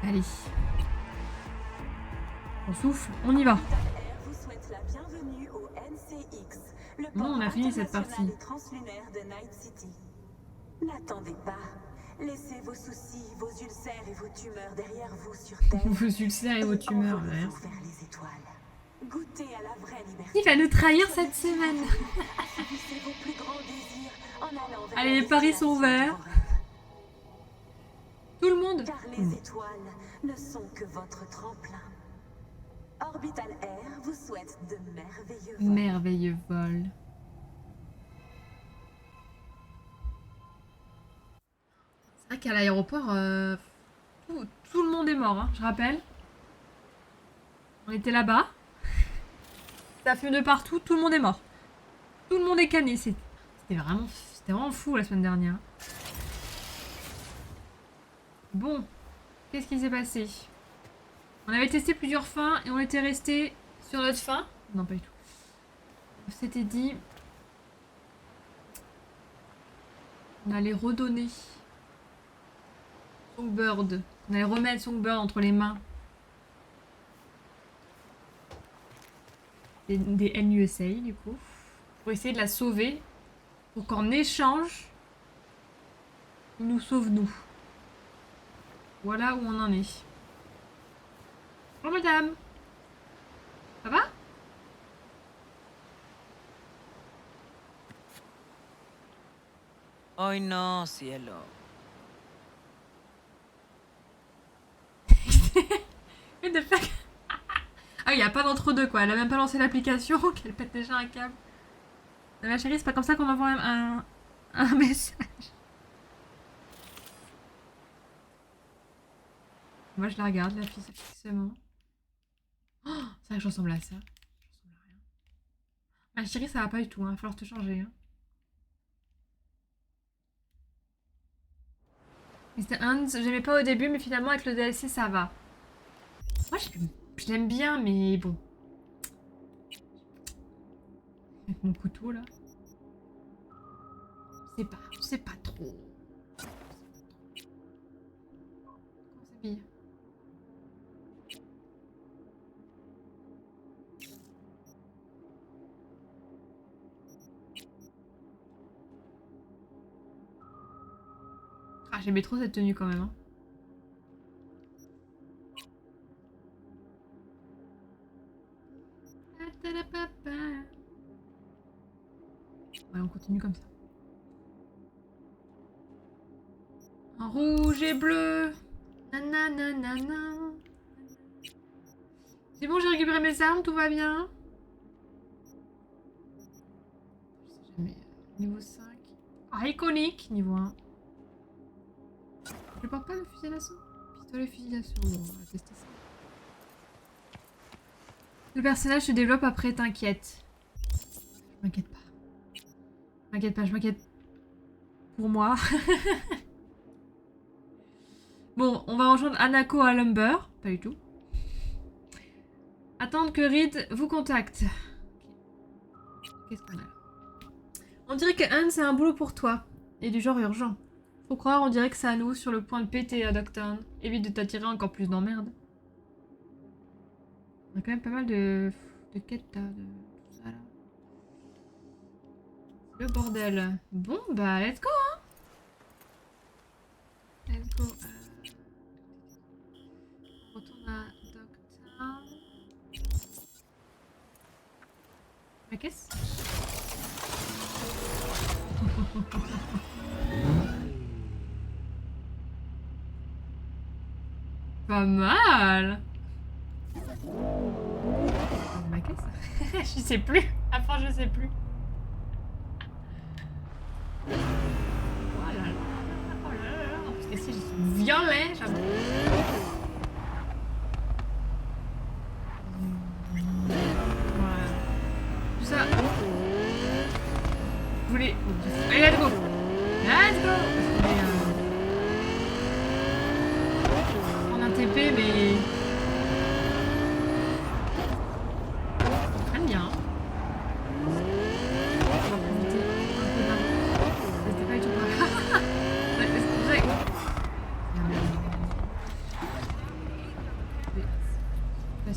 Allez. On souffle, on y va. Bon, on a fini cette partie. N'attendez pas. Laissez vos soucis, vos ulcères et vos tumeurs derrière vous sur Terre. Vos ulcères et vos tumeurs, Envolez-vous vers les étoiles. Goûtez à la vraie liberté. Il va nous trahir cette semaine. Assouplissez vos plus grands désirs en allant vers Allez, la les paris sont destination ouverts. de vos rêves. Tout le monde. Car les étoiles ne sont que votre tremplin. Orbital Air vous souhaite de merveilleux vols. Merveilleux vol. C'est vrai qu'à l'aéroport, tout le monde est mort, hein, je rappelle. On était là-bas. Ça fume de partout, tout le monde est mort. Tout le monde est canné. C'était vraiment fou la semaine dernière. Bon, qu'est-ce qui s'est passé? On avait testé plusieurs fins et on était resté sur notre fin. Non, pas du tout. On s'était dit... On allait redonner Songbird. On allait remettre Songbird entre les mains des NUSA, du coup. Pour essayer de la sauver. Pour qu'en échange, ils nous sauvent nous. Voilà où on en est. Bonjour madame. Ça va? Hoy no, cielo. What the fuck? Ah, il n'y a pas d'entre-deux quoi. Elle a même pas lancé l'application qu'elle pète déjà un câble. Ma chérie, c'est pas comme ça qu'on envoie un message. Moi, je la regarde, la fille, fixement. Oh, c'est vrai que je ressemble à ça. Je ressemble à rien. Ma chérie, ça va pas du tout, hein. Il va falloir te changer. Hein. Mr. Hans, j'aimais pas au début, mais finalement, avec le DLC, ça va. Moi, je l'aime bien, mais bon. Avec mon couteau, là. Je sais pas trop. Comment on s'habille? Ah, j'aimais trop cette tenue quand même. Hein. Ouais, on continue comme ça. En rouge et bleu. Nananana. C'est bon, j'ai récupéré mes armes, tout va bien. Je sais jamais. Niveau 5. Ah, iconique, niveau 1. Je porte pas le fusil d'assaut. Pistolet, fusil d'assaut. Bon, on va tester ça. Le personnage se développe après, t'inquiète. Je m'inquiète pas. M'inquiète pas, je m'inquiète pour moi. Bon, on va rejoindre Anako à Lumber. Pas du tout. Attendre que Reed vous contacte. Qu'est-ce qu'on a là? On dirait que Hans c'est un boulot pour toi. Et du genre urgent. Faut croire, on dirait que c'est à nous sur le point de péter à Doctor. Évite de t'attirer encore plus d'emmerdes. On a quand même pas mal de quêtes là, de tout ça là. Le bordel. Bon bah let's go hein. Let's go. On retourne à Doctor. Ma caisse. Pas mal. Ma caisse. Je sais plus. À force, je sais plus. Oh là là. Oh là là. Parce que si je suis violet, j'avoue. Voilà. Tout ça. Je voulais. Allez, let's go. Let's go. On a un TP, mais. Très bien. On va profiter un peu d'un. C'était pas du tout pareil.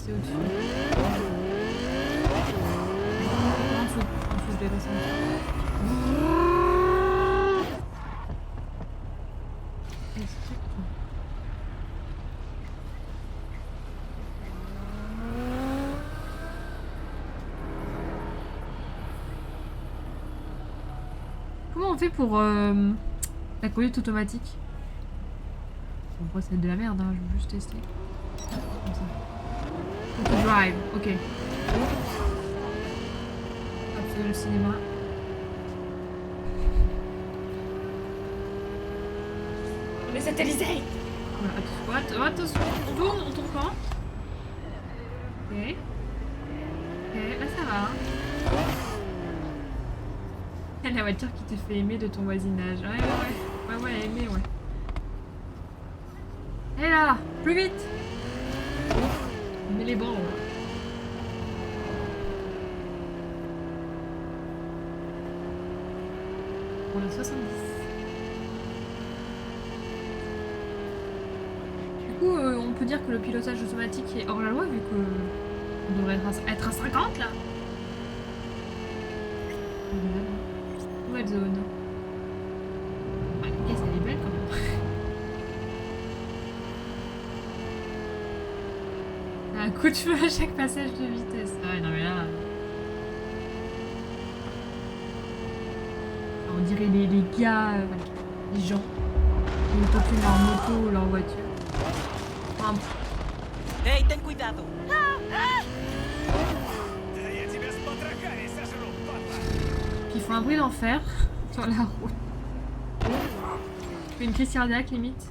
passer au-dessus. En dessous, je vais descendre. Comment on fait pour la conduite automatique? Bon, après, c'est de la merde, hein, je veux juste tester. Comme ça. Auto drive, ok. Hop, c'est le cinéma. On est satellisés! Voilà, attention, on tourne pas. Ok. Ok, là ça va. La voiture qui te fait aimer de ton voisinage. Ouais, aimer, ouais. Et là, plus vite! Mets les bancs. On est 70. Du coup, on peut dire que le pilotage automatique est hors la loi vu que on devrait être à 50 là. Nouvelle zone. Ouais, la pièce elle est belle quand même. Un coup de feu à chaque passage de vitesse. Ah ouais, non mais là... On dirait les gars, voilà, les gens, ils autotunent leur moto ou leur voiture. Enfin, Hey, ten cuidado! puis ils font un bruit d'enfer sur la route. Je fais une crise cardiaque limite.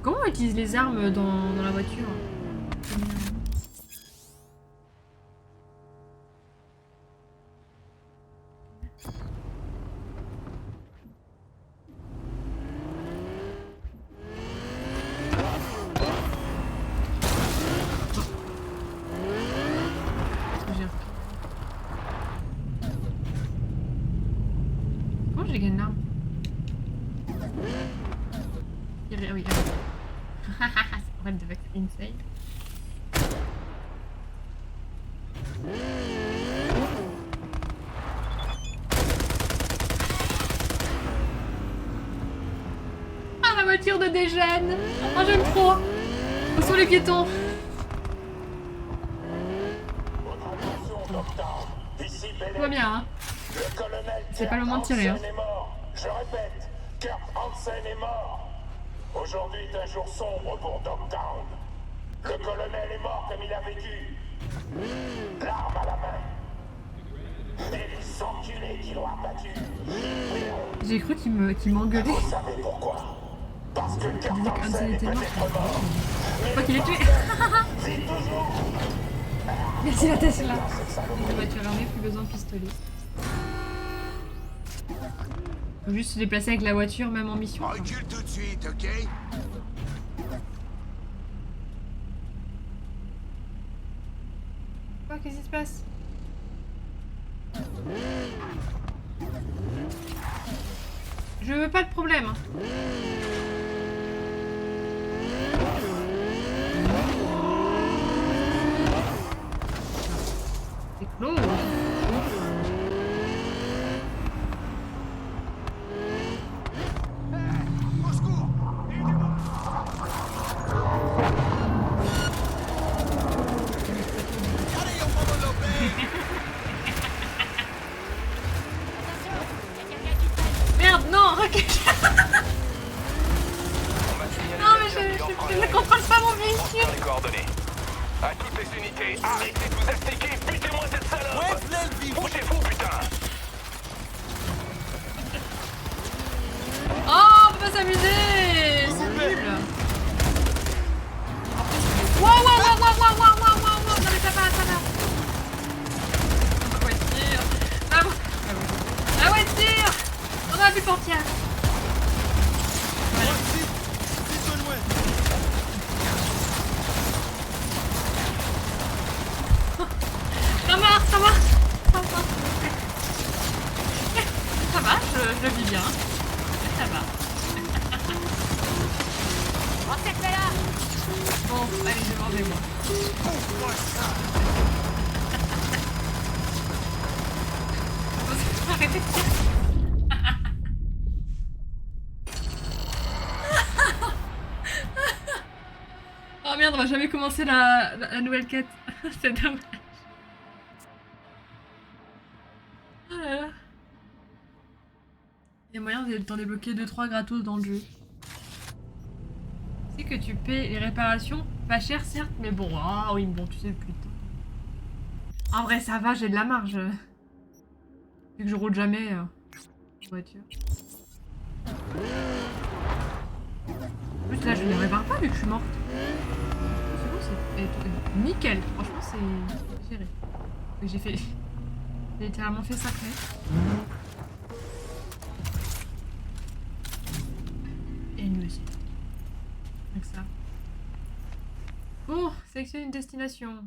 Comment on utilise les armes dans la voiture? Comment j'ai gagné l'arme? Oui. What the fuck, insane. Ah, la voiture de Dégène! Oh, j'aime trop! Où sont les piétons? Tout va bien, hein? C'est pas le moment de tirer, hein? Je répète, Kurt Hansen est mort. Aujourd'hui est un jour sombre pour Dogtown. Le colonel est mort comme il a vécu. L'arme à la main. Et les enculés qui l'ont abattu. J'ai cru qu'il m'engueulait. Vous savez pourquoi? Parce que Kurt Hansen est était mort. peut-être mort. Je crois qu'il est tué. Vite toujours. Merci la Tesla. La voiture armée, plus besoin de pistolet. Faut juste se déplacer avec la voiture, même en mission. Recule tout de suite, ok? Quoi, qu'est-ce qui se passe? Je veux pas de problème. C'est clos. Merde, non, recule. Non, mais je ne contrôle pas mon véhicule. Les coordonnées. À toutes les unités, arrêtez de vous astiquer, butez-moi cette salope. Bougez-vous, putain. Oh, on peut pas s'amuser. C'est nul. Wow. Non mais ça va. La voiture. On a plus portière. Ça va, je vis bien. Ça va. Bon, allez, je vais manger moi. Arrêtez de tirer. Oh merde, on va jamais commencer la nouvelle quête. C'est dommage. Oh là là. Il y a moyen d'en débloquer 2-3 gratos dans le jeu. Tu sais que tu paies les réparations, pas cher certes, mais bon, ah oui, bon, tu sais, putain. En vrai, ça va, j'ai de la marge. Vu que je roule jamais voiture. En plus, là, je ne répare pas vu que je suis morte. C'est bon, c'est nickel. Franchement, c'est géré. J'ai fait... J'ai littéralement fait sacré. Et nous aussi. Avec ça. Bon, sélectionne une destination.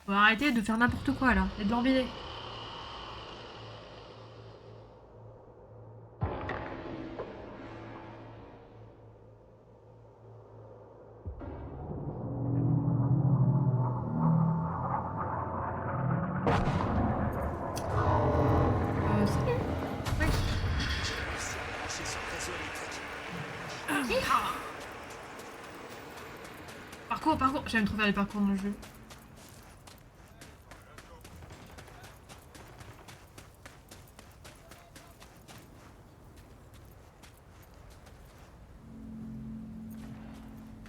Faut arrêter de faire n'importe quoi là, et de l'embiler. Salut. Oui. Hi-ha. Parcours, parcours. J'aime trop faire les parcours dans le jeu.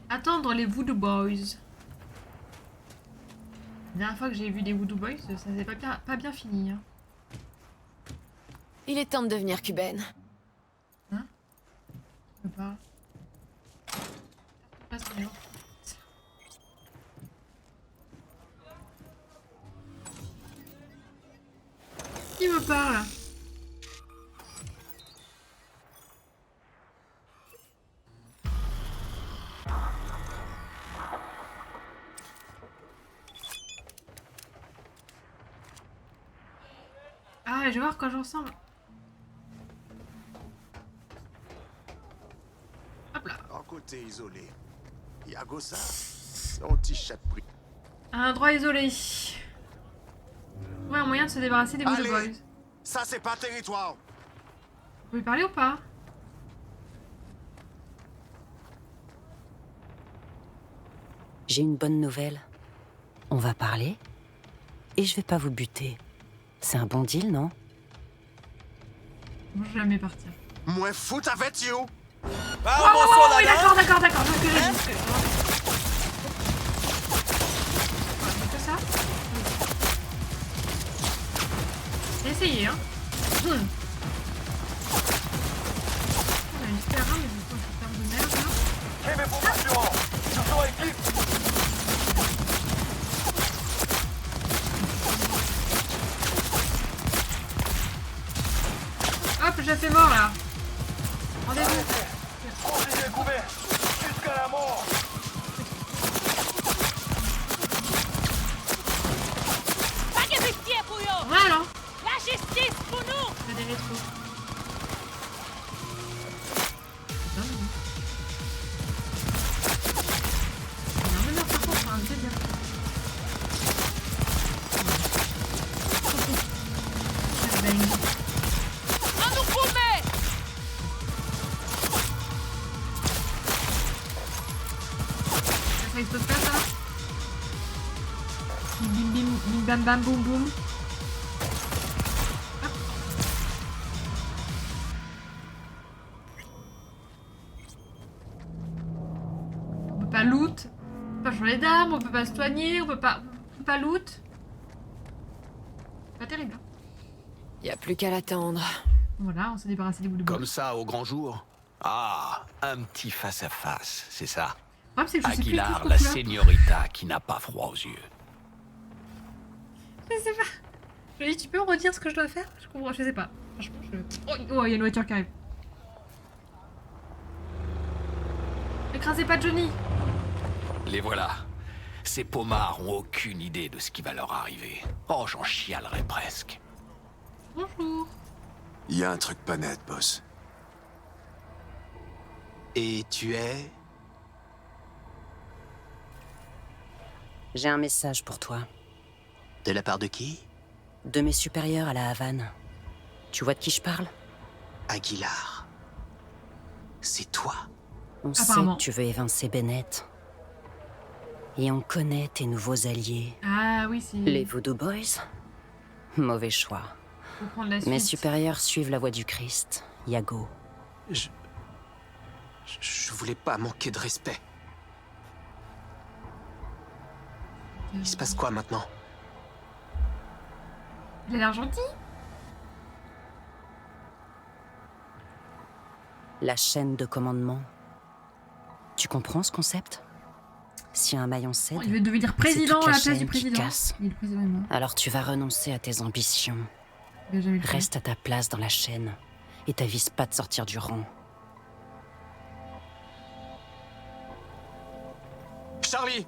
Attendre les Voodoo Boys. La dernière fois que j'ai vu des Voodoo Boys, ça s'est pas bien fini. Hein. Il est temps de devenir cubaine. Hein? Je peux pas. Passe bien. Qui me parle? Ah, je vais voir quand je ressemble. Hop là. En côté isolé. Yagosa, son petit chat de prix. Un endroit isolé. Ouais, un moyen de se débarrasser des Voodoo Allez. Boys. Ça, c'est pas territoire. Vous pouvez parler ou pas? J'ai une bonne nouvelle. On va parler et je vais pas vous buter. C'est un bon deal, non? Moi, je vais jamais partir. Moi, fout avec you. Vamos, Oh, oui, soldado! d'accord. Je vois ce que j'ai dit. Voilà, c'est ça. J'ai essayé, hein. On a une super arme, mais du coup, je ferme de merde, là. Quelle information? Ils sont équipés! Hop, j'ai fait mort, là. Rendez-vous. Continuez couvert! Jusqu'à la mort! Pas de pitié, Pouillot! Voilà. La justice pour nous! Il y a des rétros. Non, mais non, par contre, c'est un délire. Bang. On nous promet! Ça explose pas, ça? Bim bim, bim bam bam boum boum. Hop. On peut pas loot, on peut pas changer d'arme, on peut pas se soigner, on peut pas loot. Pas terrible. Hein. Y a plus qu'à l'attendre. Voilà, on s'est débarrassé des bouts de bois. Comme ça, au grand jour? Ah, un petit face-à-face, c'est ça. Le problème, c'est que je sais plus Aguilar, tout la ce que señorita qui n'a pas froid aux yeux. je sais pas. Je lui dis, tu peux me redire ce que je dois faire? Je comprends, je sais pas. Franchement, Oh, il y a une voiture qui arrive. Écrasez pas Johnny. Les voilà. Ces pommards ont aucune idée de ce qui va leur arriver. Oh, j'en chialerais presque. Bonjour. Il y a un truc pas net, boss. Et tu es... J'ai un message pour toi. De la part de qui? De mes supérieurs à la Havane. Tu vois de qui je parle? Aguilar. C'est toi? On sait Apparemment. que tu veux évincer Bennett. Et on connaît tes nouveaux alliés. Ah oui, c'est... Les Voodoo Boys? Mauvais choix. Faut prendre la Mes suite. supérieurs suivent la voie du Christ, Yago. Je voulais pas manquer de respect. Il se passe quoi maintenant? Il a l'air gentil. La chaîne de commandement. Tu comprends ce concept? Si un maillon cède, Il veut devenir c'est président toute à la la place du chaîne qui président. casse. Il est le président, il est mort. Alors tu vas renoncer à tes ambitions. Il a jamais le fait. Reste à ta place dans la chaîne et t'avise pas de sortir du rang. Charlie!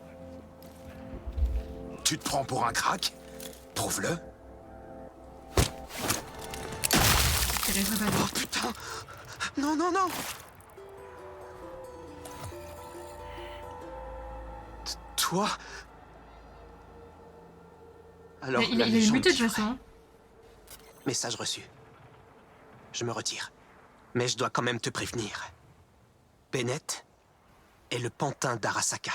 Tu te prends pour un crack? Prouve-le. Il reste pas Oh putain! Non, non, non! Toi? Alors, Il la est légende muté de dit toute vrai. façon. Message reçu. Je me retire. Mais je dois quand même te prévenir. Bennett est le pantin d'Arasaka.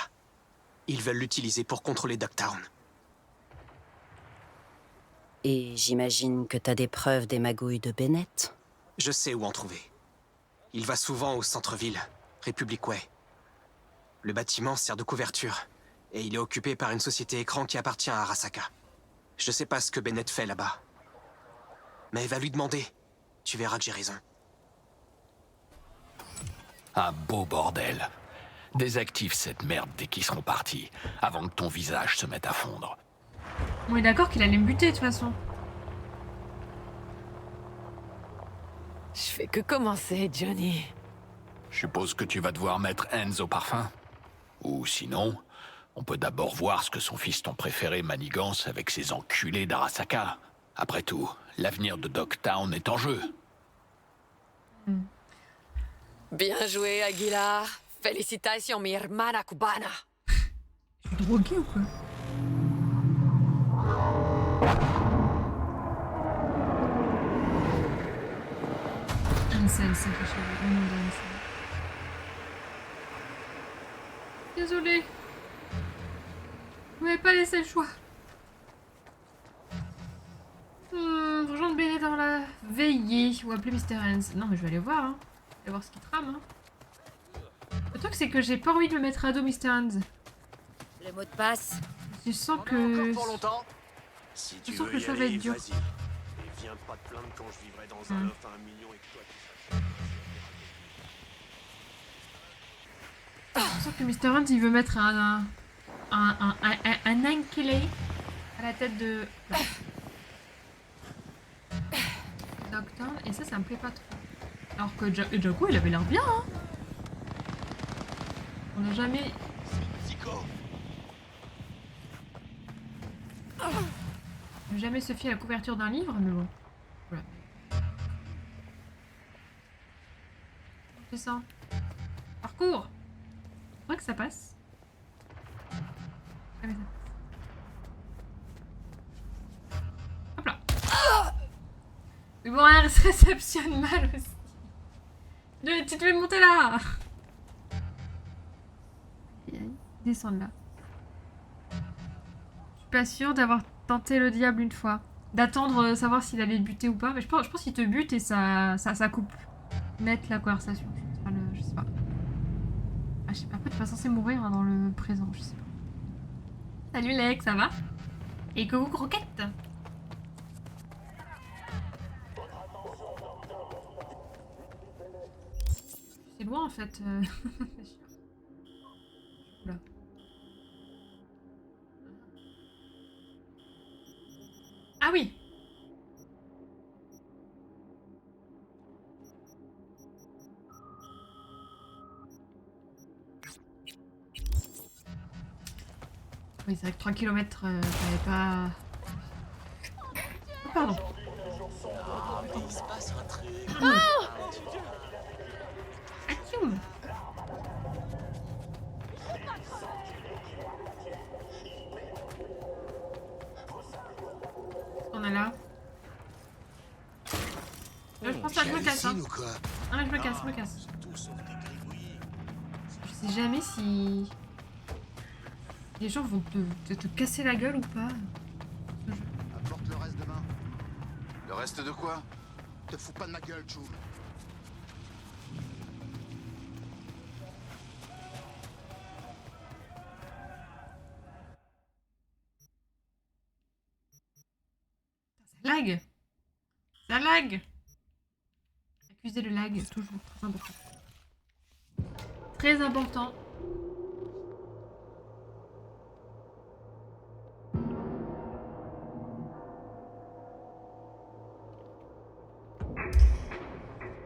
Ils veulent l'utiliser pour contrôler Dogtown. Et j'imagine que t'as des preuves des magouilles de Bennett? Je sais où en trouver. Il va souvent au centre-ville, Republic Way. Le bâtiment sert de couverture, et il est occupé par une société écran qui appartient à Arasaka. Je sais pas ce que Bennett fait là-bas. Mais va lui demander. Tu verras que j'ai raison. Un beau bordel. Désactive cette merde dès qu'ils seront partis, avant que ton visage se mette à fondre. On est d'accord qu'il allait me buter de toute façon. Je fais que commencer, Johnny. Je suppose que tu vas devoir mettre Enz au parfum. Ou sinon, on peut d'abord voir ce que son fiston préféré manigance avec ses enculés d'Arasaka. Après tout, l'avenir de Dogtown est en jeu. Bien joué, Aguilar. Félicitations, mi hermana cubana. Je suis drogué ou quoi? Hansen, c'est quelque chose. Le nom de Hansen. Désolée. Vous m'avez pas laissé le choix. Rejoindre Bennett dans la veillée ou appeler Mr. Hans. Non mais je vais aller voir. Hein. Je vais voir ce qu'il trame. Hein. Le truc c'est que j'ai pas envie de le mettre à dos Mr. Hans. Le mot de passe. Je sens que... Pour longtemps. Si tu sens que veux le y choix va aller, être dur. vas-y. Et viens pas te plaindre quand je vivrai dans un loft à 1 million et que toi tu saches. Je sens que Mr. Hans il veut mettre un enculé à la tête de... Dogtown, et ça me plaît pas trop. Alors que Jaco il avait l'air bien hein. On n'a jamais... On n'a jamais se fier à la couverture d'un livre, mais bon. Voilà. On fait ça. Parcours. Je crois que ça passe. Ah, mais ça passe. Hop là. Mais bon, elle se réceptionne mal aussi. Tu devais monter là. Descendre là. Je suis pas sûre d'avoir tenté le diable une fois. D'attendre savoir s'il allait te buter ou pas. Mais je pense qu'il te bute et ça coupe net la conversation. Je sais pas. Ah, je sais pas. Après, t'es pas censé mourir hein, dans le présent. Je sais pas. Salut Lex, ça va? Et coucou Croquette. C'est loin en fait. C'est sûr. Oula. Ah oui. Oui, c'est vrai que 3 km, t'avais pas... Oh, pardon. Il se passe un truc. Atchoum. ça, je me casse. Hein. Ou quoi? Ah, je me casse, je me casse. Je sais jamais si... Les gens vont te casser la gueule ou pas. Apporte le reste demain. Le reste de quoi? Te fous pas de ma gueule, Chou. Ça lag. Ça lag. Accuser le lag, toujours très important. Très important.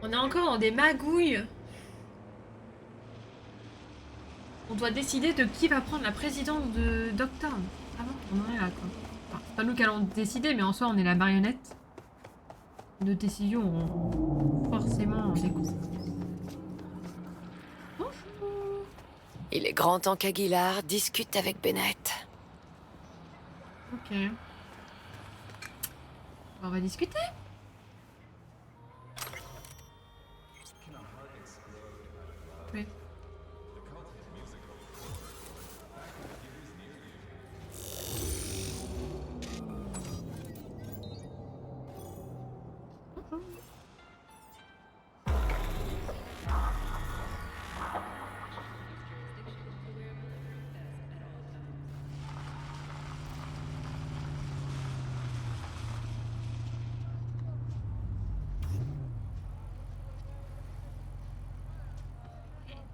On est encore dans des magouilles. On doit décider de qui va prendre la présidence de Dogtown. Ah bon, on en est là quoi. Enfin, c'est pas nous qui allons décider, mais en soi on est la marionnette. Nos décisions ont forcément des conséquences. Bonjour. Il est grand temps qu'Aguilar discute avec Bennett. Ok. On va discuter. Oui.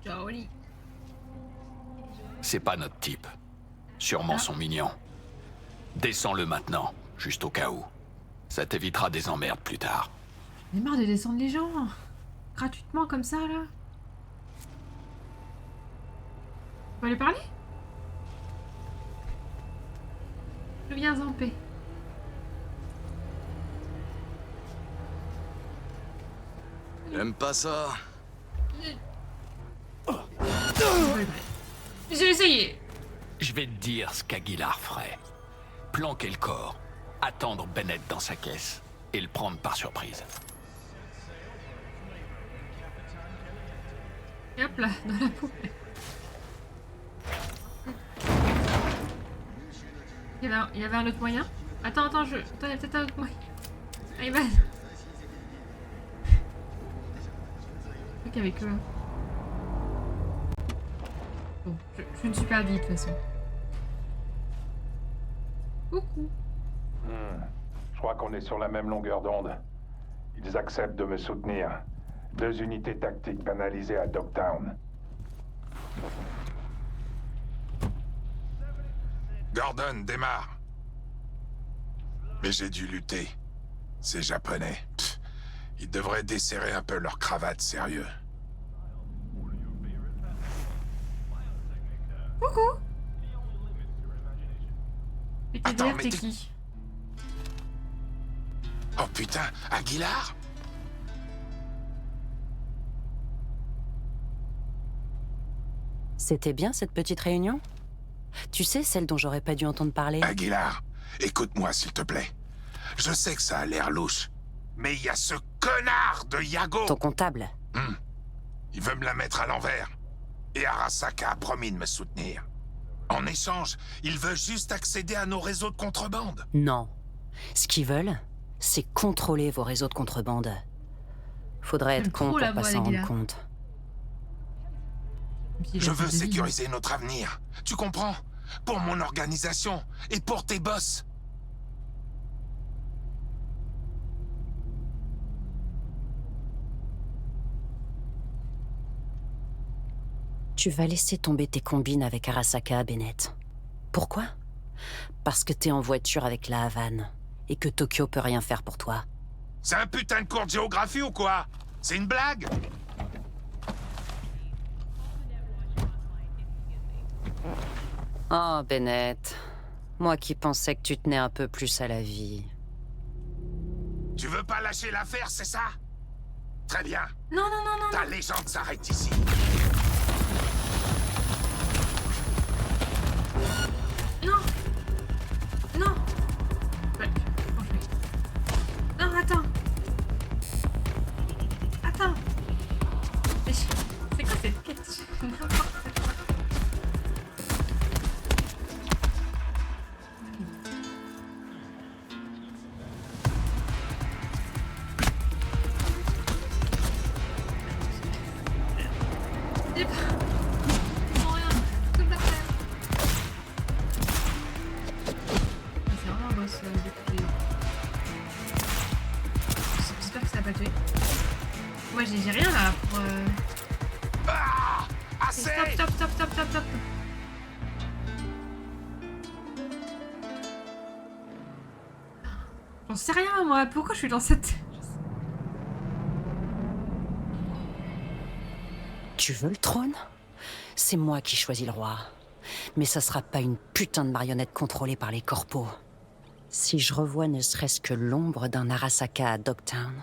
Joli. C'est pas notre type. Sûrement son mignon. Descends-le maintenant, juste au cas où. Ça t'évitera des emmerdes plus tard. J'en ai marre de descendre les gens. Gratuitement comme ça là. On va lui parler? Je viens en paix. J'aime pas ça. J'ai essayé. Je vais te dire ce qu'Aguilar ferait. Planquer le corps, attendre Bennett dans sa caisse et le prendre par surprise. Et hop là, dans la poubelle. Il y avait un autre moyen. Attends, il y a peut-être un autre moyen. Ayman. Ok, avec eux. Bon, je ne suis pas vite de toute façon. Coucou. Je crois qu'on est sur la même longueur d'onde. Ils acceptent de me soutenir. 2 unités tactiques banalisées à Dogtown. Gordon, démarre. Mais j'ai dû lutter. Ces Japonais. Pff, ils devraient desserrer un peu leur cravate, sérieux. Coucou. Et Attends, mais t'es t'es- qui? Oh putain, Aguilar? C'était bien cette petite réunion? Tu sais, celle dont j'aurais pas dû entendre parler. Aguilar, écoute-moi s'il te plaît. Je sais que ça a l'air louche, mais il y a ce connard de Yago. Ton comptable. Il veut me la mettre à l'envers. Et Arasaka a promis de me soutenir. En échange, il veut juste accéder à nos réseaux de contrebande. Non. Ce qu'ils veulent, c'est contrôler vos réseaux de contrebande. Faudrait être J'aime con trop pour la pas voix s'en rendre d'Aguilar. compte. Je veux sécuriser notre avenir. Tu comprends? Pour mon organisation et pour tes boss. Tu vas laisser tomber tes combines avec Arasaka, Bennett. Pourquoi? Parce que t'es en voiture avec la Havane et que Tokyo peut rien faire pour toi. C'est un putain de cours de géographie ou quoi? C'est une blague? Oh, Bennett. Moi qui pensais que tu tenais un peu plus à la vie. Tu veux pas lâcher l'affaire, c'est ça? Très bien. Non, non, non, non. Ta légende s'arrête ici. Non. Non. Ouais, bon, je vais. Non, attends. C'est pas... Ils font rien. Tout la peine. Ah, c'est vraiment un boss depuis... J'espère que ça va pas tuer. Moi j'ai rien là pour... Ah, assez. Stop. J'en sais rien moi, pourquoi je suis dans cette... Tu veux le trône? C'est moi qui choisis le roi. Mais ça sera pas une putain de marionnette contrôlée par les corpos. Si je revois ne serait-ce que l'ombre d'un Arasaka à Dogtown,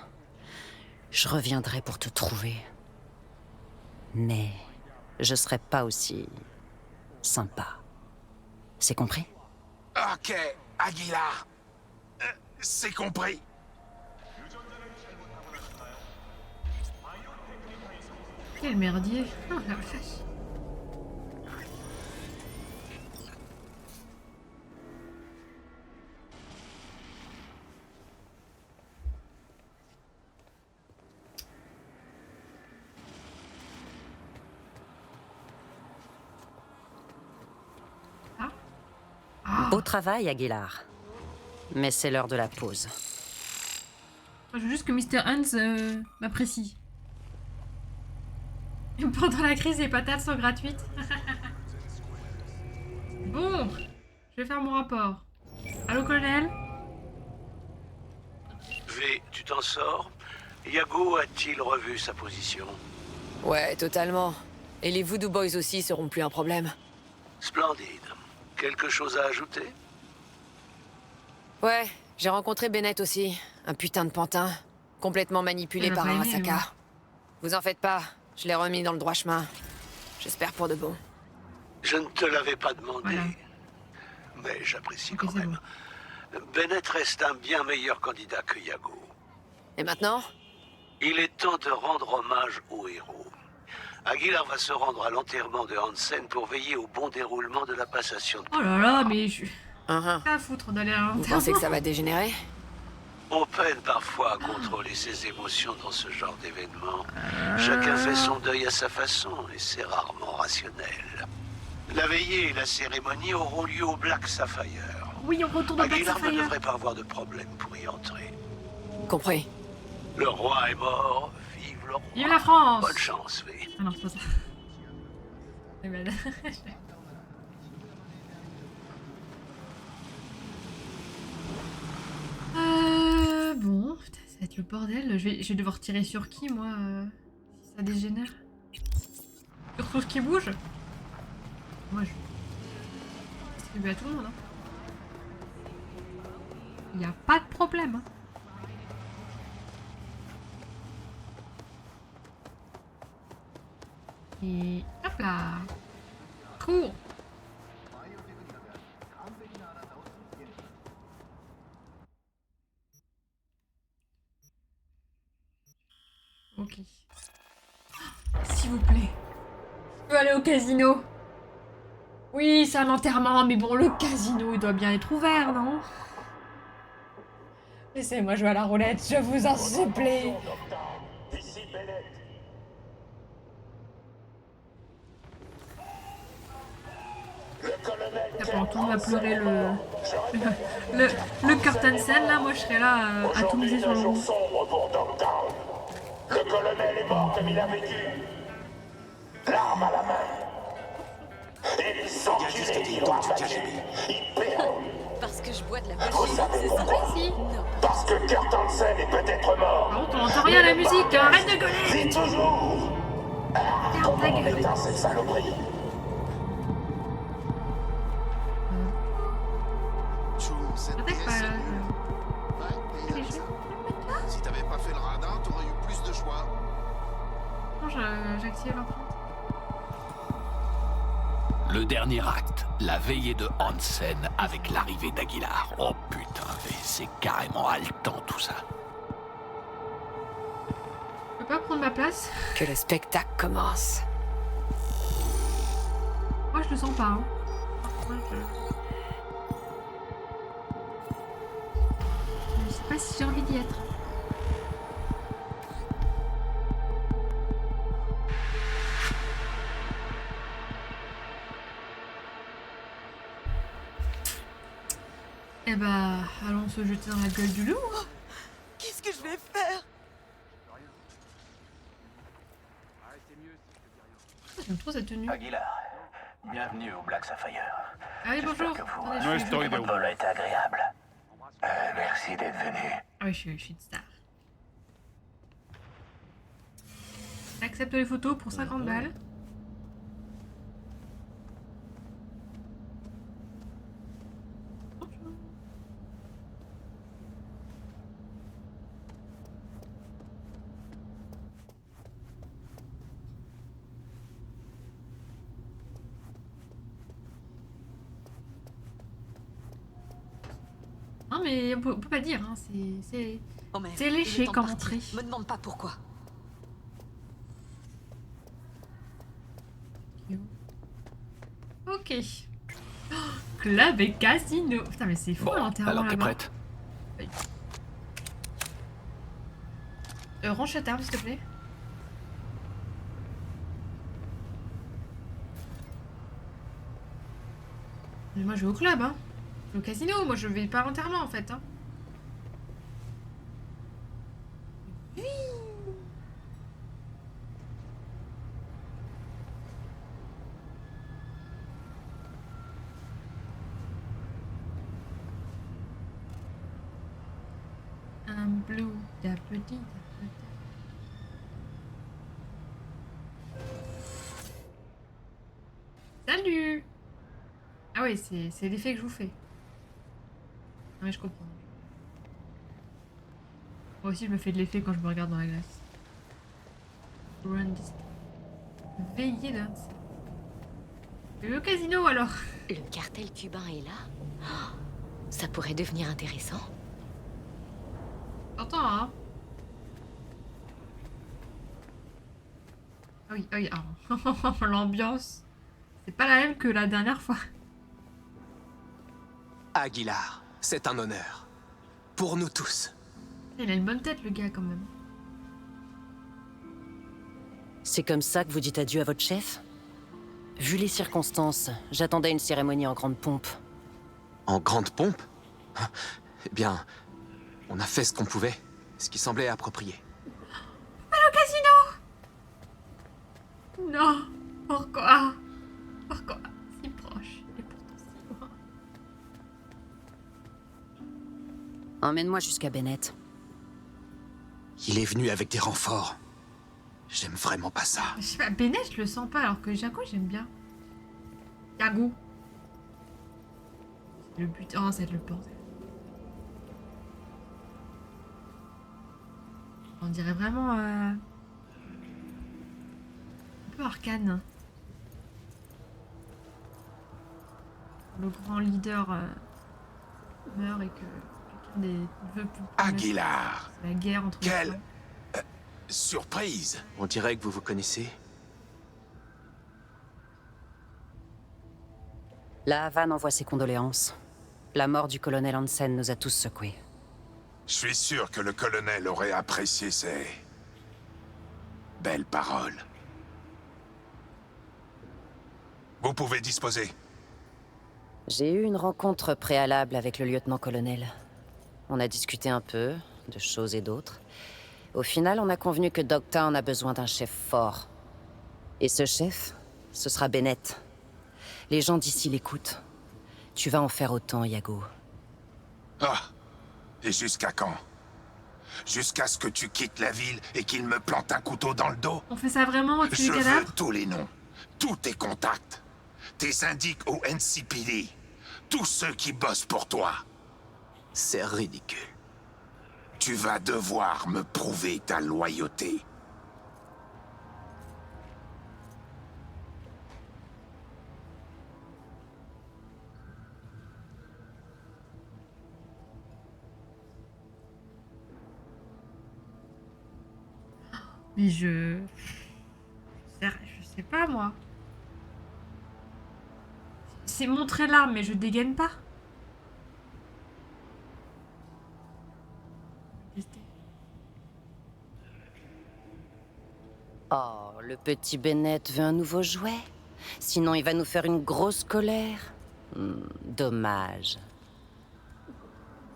je reviendrai pour te trouver. Mais je serai pas aussi... sympa. C'est compris? Ok, Aguilar. C'est compris. Quel merdier. Oh la vache. Beau travail, Aguilar. Mais c'est l'heure de la pause. Je veux juste que Mr. Hans m'apprécie. Pendant la crise, les patates sont gratuites. Bon, je vais faire mon rapport. Allô, colonel? V, tu t'en sors? Yago a-t-il revu sa position? Ouais, totalement. Et les Voodoo Boys aussi seront plus un problème. Splendide. Quelque chose à ajouter? Ouais, j'ai rencontré Bennett aussi. Un putain de pantin. Complètement manipulé par Arasaka. Vous en faites pas, je l'ai remis dans le droit chemin. J'espère pour de bon. Je ne te l'avais pas demandé. Voilà. Mais j'apprécie Ok, quand c'est même. Bennett reste un bien meilleur candidat que Yago. Et maintenant? Il est temps de rendre hommage au héros. Aguilar va se rendre à l'enterrement de Hansen pour veiller au bon déroulement de la passation de... Oh là là, mais je suis Uhum. pas à foutre d'aller à Vous pensez que ça va dégénérer? On peine parfois à contrôler ses émotions dans ce genre d'événement. Chacun fait son deuil à sa façon et c'est rarement rationnel. La veillée et la cérémonie auront lieu au Black Sapphire. Oui, on retourne au Black Aguilar ne Sapphire. devrait pas avoir de problème pour y entrer. Compris. Le roi est mort, vive le roi. Vive la France. Bonne chance, V. Ah non, c'est pas ça. C'est bad. Bon, putain, ça va être le bordel. Je vais devoir tirer sur qui, moi, si ça dégénère? Sur tout ce qui bouge? Moi, je distribue à tout le monde, hein. Il n'y a pas de problème, hein. Et hop là. Cours. Ok. S'il vous plaît. Je peux aller au casino. Oui, c'est un enterrement, mais bon, le casino, il doit bien être ouvert, non? Laissez-moi jouer à la roulette, je vous en supplie. Ici Bennett. Le colonel Pendant tout le monde va pleurer le curtain scène, là, moi je serais là à tout miser sur le jour rouge. sombre pour Dogtown. Le colonel est mort comme il a vécu. L'arme à la main. Et les enculés qui l'ont attaqué, ils paieront. Parce que je bois de la Vous machine, savez c'est ça? pourquoi? Si. Parce que Kurt Hansen est peut-être mort. Par contre, on entend rien à la musique, arrête de gueuler. Dis toujours. Comment on éteint cette saloperie? Choum, cette Peut-être pièce, pas, c'est là. nul. Ouais, et il y a de ça. Si t'avais pas fait le radin, t'aurais eu plus de choix. Non, j'active l'empreinte. Le dernier acte, la veillée de Hansen avec l'arrivée d'Aguilar. Oh putain, c'est carrément haletant tout ça. Je peux pas prendre ma place? Que le spectacle commence. Moi, je le sens pas, hein. Moi, je sais pas si j'ai envie d'y être. Eh bah, allons se jeter dans la gueule du loup. Qu'est-ce que je vais faire? J'aime trop cette tenue. Aguilar, bienvenue au Black Sapphire. Ah oui, bonjour. J'espère que vous- Attendez, je suis Votre vol a été agréable. Merci d'être venu. Ah oui, je suis une star. J'accepte les photos pour 50 balles. Non mais on peut pas dire, hein. C'est Oh merde, C'est léché il est temps de comme partir. entrée. Me demande pas pourquoi. ok. Oh, club et casino. Putain mais c'est fou Bon, l'enterrement alors t'es là-bas. prête? Range cette arme s'il te plaît. Mais moi je vais au club hein. Je vais au casino, moi je vais pas à l'enterrement en fait hein. Oui. Un blue d'appetit. Salut. Ah oui, c'est l'effet que je vous fais. Oui, je comprends. Moi aussi, je me fais de l'effet quand je me regarde dans la glace. Run this- Veillez là. Et le casino alors. Le cartel cubain est là? Oh, ça pourrait devenir intéressant. T'entends, hein? Ah oui, ah oui, ah. L'ambiance. C'est pas la même que la dernière fois. Aguilar, c'est un honneur. Pour nous tous. Il a une bonne tête, le gars, quand même. C'est comme ça que vous dites adieu à votre chef? Vu les circonstances, j'attendais une cérémonie en grande pompe. En grande pompe? Eh bien, on a fait ce qu'on pouvait, ce qui semblait approprié. Allô, casino! Non! Pourquoi? Pourquoi? Si proche, et pourtant si loin. Emmène-moi jusqu'à Bennett. Il est venu avec des renforts. J'aime vraiment pas ça. Je sais pas, Bennett, je le sens pas, alors que Jaco, j'aime bien. Yago. Le but. Oh, ça va être le bordel. On dirait vraiment. Un peu arcane. Le grand leader meurt et que quelqu'un des veut plus. Aguilar! La guerre entre les Quelle clans. surprise! On dirait que vous vous connaissez. La Havane envoie ses condoléances. La mort du colonel Hansen nous a tous secoués. Je suis sûr que le colonel aurait apprécié ces... belles paroles. Vous pouvez disposer. J'ai eu une rencontre préalable avec le lieutenant-colonel. On a discuté un peu, de choses et d'autres. Au final, on a convenu que Dogtown a besoin d'un chef fort. Et ce chef, ce sera Bennett. Les gens d'ici l'écoutent. Tu vas en faire autant, Yago. Ah! Et jusqu'à quand? Jusqu'à ce que tu quittes la ville et qu'il me plante un couteau dans le dos? On fait ça vraiment, tu Je les veux cadavres? tous les noms, tous tes contacts, tes syndics au NCPD, tous ceux qui bossent pour toi. C'est ridicule. Tu vas devoir me prouver ta loyauté. Mais je sais pas moi. C'est montrer l'arme, mais je dégaine pas. Oh, le petit Bennett veut un nouveau jouet? Sinon, il va nous faire une grosse colère. Dommage.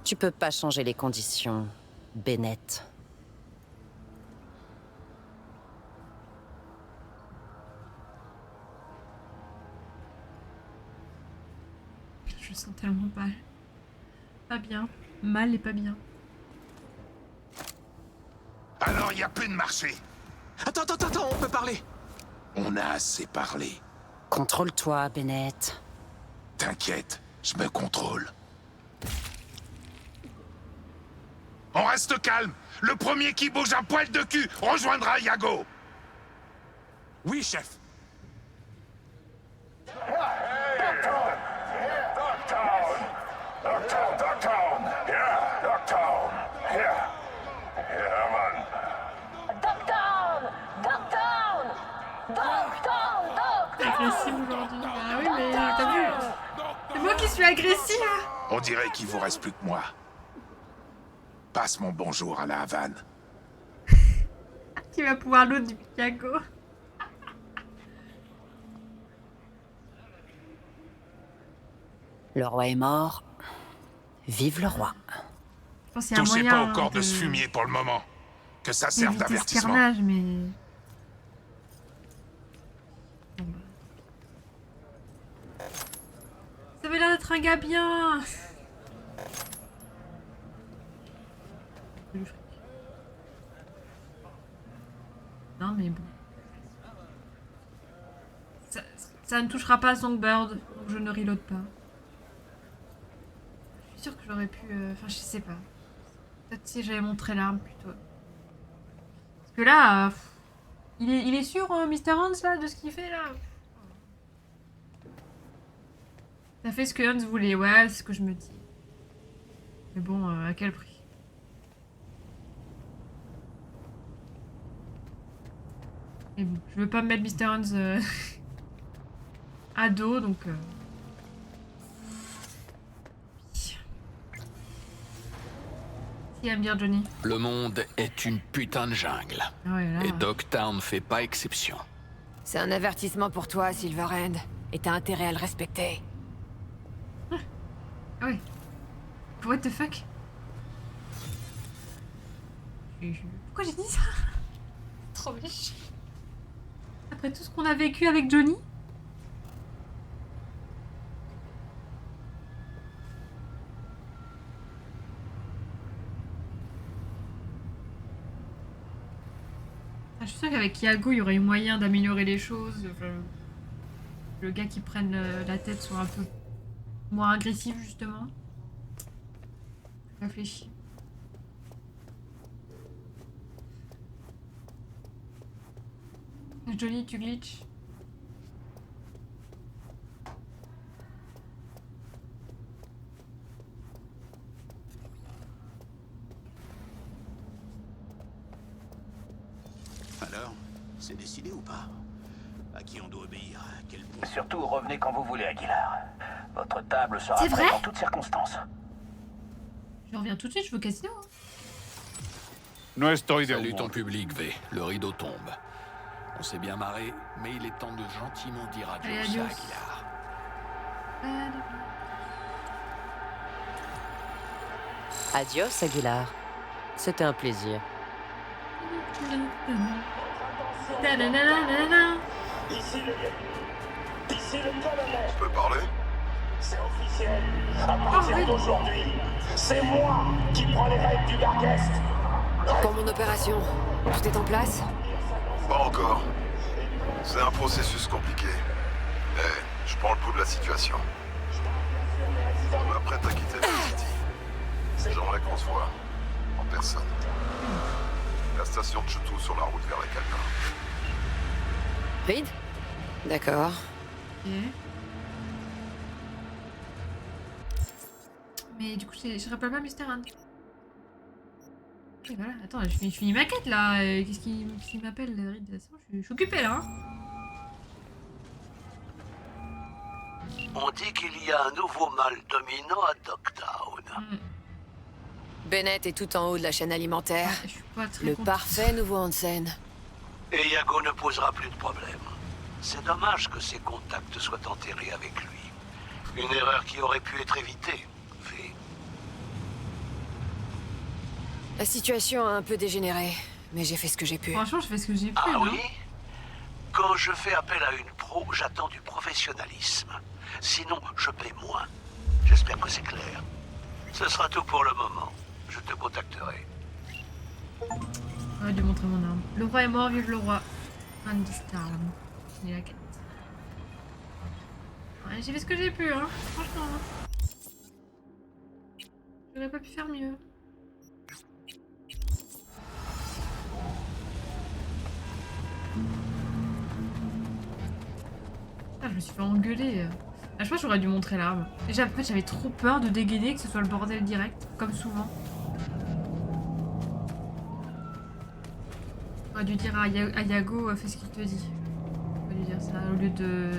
Tu peux pas changer les conditions, Bennett. Je me sens tellement pas bien. Mal et pas bien. Alors, il n'y a plus de marché. Attends, on peut parler. On a assez parlé. Contrôle-toi, Bennett. T'inquiète, je me contrôle. On reste calme. Le premier qui bouge un poil de cul rejoindra Iago. Oui, chef. T'es agressif aujourd'hui. Ah oui, mais t'as vu? C'est moi qui suis agressif. On dirait qu'il vous reste plus que moi. Passe mon bonjour à la Havane. Tu vas pouvoir l'autre du Iago. Le roi est mort. Vive le roi. Je pense qu'il y a un Touchez moyen pas encore de ce fumier pour le moment. Que ça serve d'éviter ce d'avertissement. carnage, mais... Ça avait l'air d'être un gars bien. Non mais bon. Ça ne touchera pas à Songbird, donc je ne reload pas. Je suis sûre que j'aurais pu... Enfin, je sais pas. Peut-être si j'avais montré l'arme plutôt. Parce que là... il est sûr, Mr. Hans, là, de ce qu'il fait, là? Ça fait ce que Hans voulait, ouais, c'est ce que je me dis. Mais bon, à quel prix? Mais bon, je veux pas me mettre Mr. Hans à dos, donc... Si à me dire Johnny. Le monde est une putain de jungle. Ah ouais, là... Et Dogtown fait pas exception. C'est un avertissement pour toi, Silverhand. Et t'as intérêt à le respecter. Ah ouais. What the fuck? Pourquoi j'ai dit ça? Trop méchant. Après tout ce qu'on a vécu avec Johnny? Je suis sûre qu'avec Iago, il y aurait eu moyen d'améliorer les choses. Enfin, le gars qui prenne la tête soit un peu moins agressif, justement. Réfléchis. Johnny, tu glitches. Alors, c'est décidé ou pas? À qui on doit obéir? À quel point? Surtout, revenez quand vous voulez, Aguilar. Votre table sera C'est prête vrai en toutes circonstances. Je reviens tout de suite, je veux au casino. Hein. Salut ton public, V. Le rideau tombe. On s'est bien marré, mais il est temps de gentiment dire Allez, adios à adios. Aguilar. Adios, Aguilar. C'était un plaisir. Ta-da-da-da-da-da. Ici le colonel. On peut parler? C'est officiel. À partir d'aujourd'hui, c'est moi qui prends les règles du Darkest. Pour mon opération, tout est en place? Pas encore. C'est un processus compliqué. Mais je prends le pouls de la situation. On m'apprête à quitter la City. J'aimerais qu'on se voit. En personne. La station de Chutu sur la route vers la Calma. Reed? D'accord. Ok. Mais du coup, je rappelle pas Mr. Hand. Et voilà, attends, je finis ma quête là. Qu'est-ce qui m'appelle, Reed? C'est bon, je suis occupée là. Hein. On dit qu'il y a un nouveau mal dominant à Dogtown. Bennett est tout en haut de la chaîne alimentaire. Je suis pas très Le contente. parfait nouveau Hansen. Et Iago ne posera plus de problème. C'est dommage que ses contacts soient enterrés avec lui. Une erreur qui aurait pu être évitée, V. La situation a un peu dégénéré, mais j'ai fait ce que j'ai pu. Franchement, je fais ce que j'ai pu. Ah hein. oui? Quand je fais appel à une pro, j'attends du professionnalisme. Sinon, je paie moins. J'espère que c'est clair. Ce sera tout pour le moment. Je te contacterai. J'aurais dû montrer mon arme. Le roi est mort, vive le roi. Andy Starm. Il est la quête. Ouais, j'ai fait ce que j'ai pu, hein. Franchement. Hein. J'aurais pas pu faire mieux. Ah, je me suis fait engueuler. Ah, je pense que j'aurais dû montrer l'arme. Déjà, en fait, j'avais trop peur de dégainer, que ce soit le bordel direct, comme souvent. J'aurais dû dire à Yago, fais ce qu'il te dit. J'aurais dû dire ça au lieu de...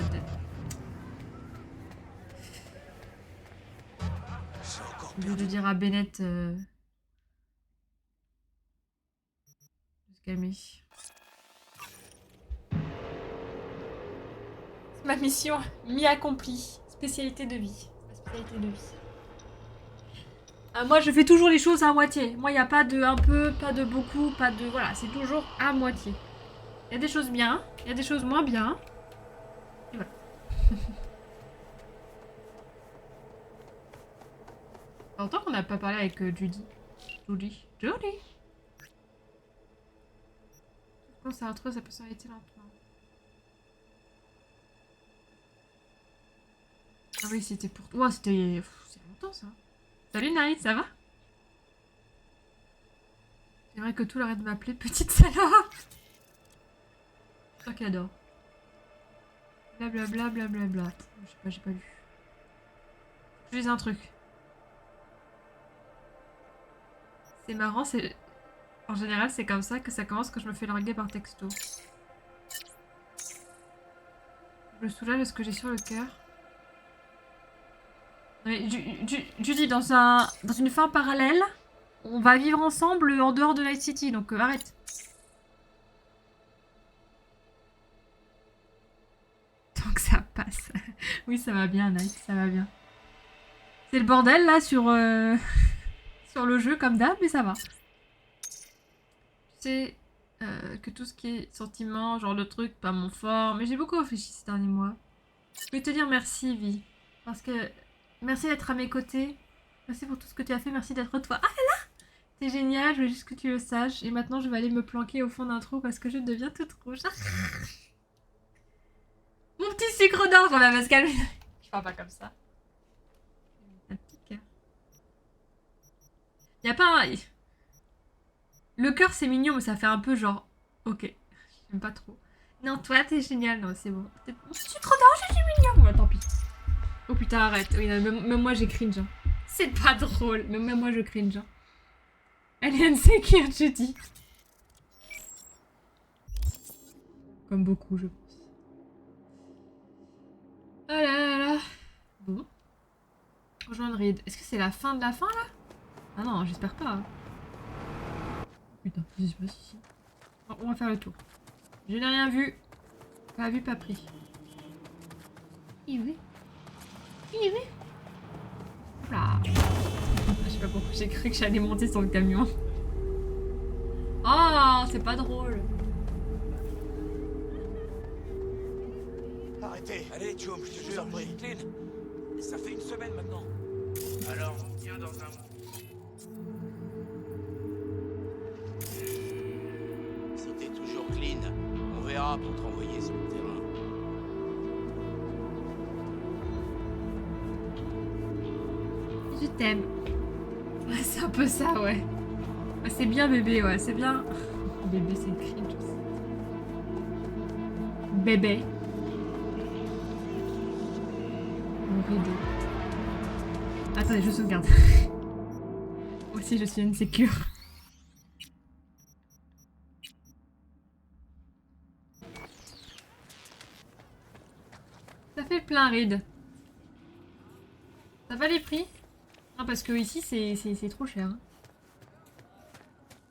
Au lieu de dire à Bennett... de se calmer. C'est ma mission mi-accomplie. Spécialité de vie. Ma spécialité de vie. Moi, je fais toujours les choses à moitié. Moi, il n'y a pas de un peu, pas de beaucoup, pas de... Voilà, c'est toujours à moitié. Il y a des choses bien, il y a des choses moins bien. Et voilà. Ça fait longtemps qu'on n'a pas parlé avec Judy. Judy. Quand ça retrouve sa personnalité lentement. Ah oui, c'était pour... Ouais, c'était... C'est longtemps, ça. Salut, Night, ça va? J'aimerais que tout l'arrête de m'appeler petite salope. C'est toi qui adore. Blablabla, blablabla. Je sais pas, j'ai pas lu. Je lis un truc. C'est marrant, c'est... En général, c'est comme ça que ça commence quand je me fais larguer par texto. Je me soulage de ce que j'ai sur le cœur. Mais Judy, dans une fin parallèle, on va vivre ensemble en dehors de Night City, donc arrête. Tant que ça passe. Oui, ça va bien, Night, ça va bien. C'est le bordel, là, sur le jeu, comme d'hab, mais ça va. Tu sais que tout ce qui est sentiment, genre de truc, pas mon fort, mais j'ai beaucoup réfléchi ces derniers mois. Je voulais te dire merci, Vi, parce que... Merci d'être à mes côtés. Merci pour tout ce que tu as fait. Merci d'être toi. Ah là là! T'es génial, je veux juste que tu le saches. Et maintenant, je vais aller me planquer au fond d'un trou parce que je deviens toute rouge. Mon petit sucre d'or, on va se calmer. Je parle pas comme ça. Un petit cœur. Y a pas un... Le cœur, c'est mignon, mais ça fait un peu genre... Ok, j'aime pas trop. Non, toi, t'es génial. Non, c'est bon. Mon petit sucre d'or, je suis mignon. Ouais, tant pis. Oh putain, arrête. Oui, même moi, j'ai cringe. Hein. C'est pas drôle. Même moi, je cringe. Hein. Elle est insécure, je dis. Comme beaucoup, je pense. Oh là là là. Bon. Rejoindre Reed. Est-ce que c'est la fin de la fin, là? Ah non, j'espère pas. Hein. Putain, je sais pas si... Bon, on va faire le tour. Je n'ai rien vu. Pas vu, pas pris. Oui. Là. Je sais pas pourquoi j'ai cru que j'allais monter sur le camion. Oh, c'est pas drôle. Arrêtez. Allez, Chum, je te jure, Clean. Ça fait une semaine maintenant. Alors, viens dans un... Si t'es toujours clean, on verra pour te renvoyer sur le terrain. Je t'aime. Ouais, c'est un peu ça, ouais. C'est bien bébé, ouais, c'est bien. Bébé, c'est cringe aussi. Bébé. Mon rideau. Attendez, je sauvegarde. Moi aussi, je suis insécure. Ça fait le plein, Reed. Ça va les prix? Non, parce que ici, c'est trop cher. Hein.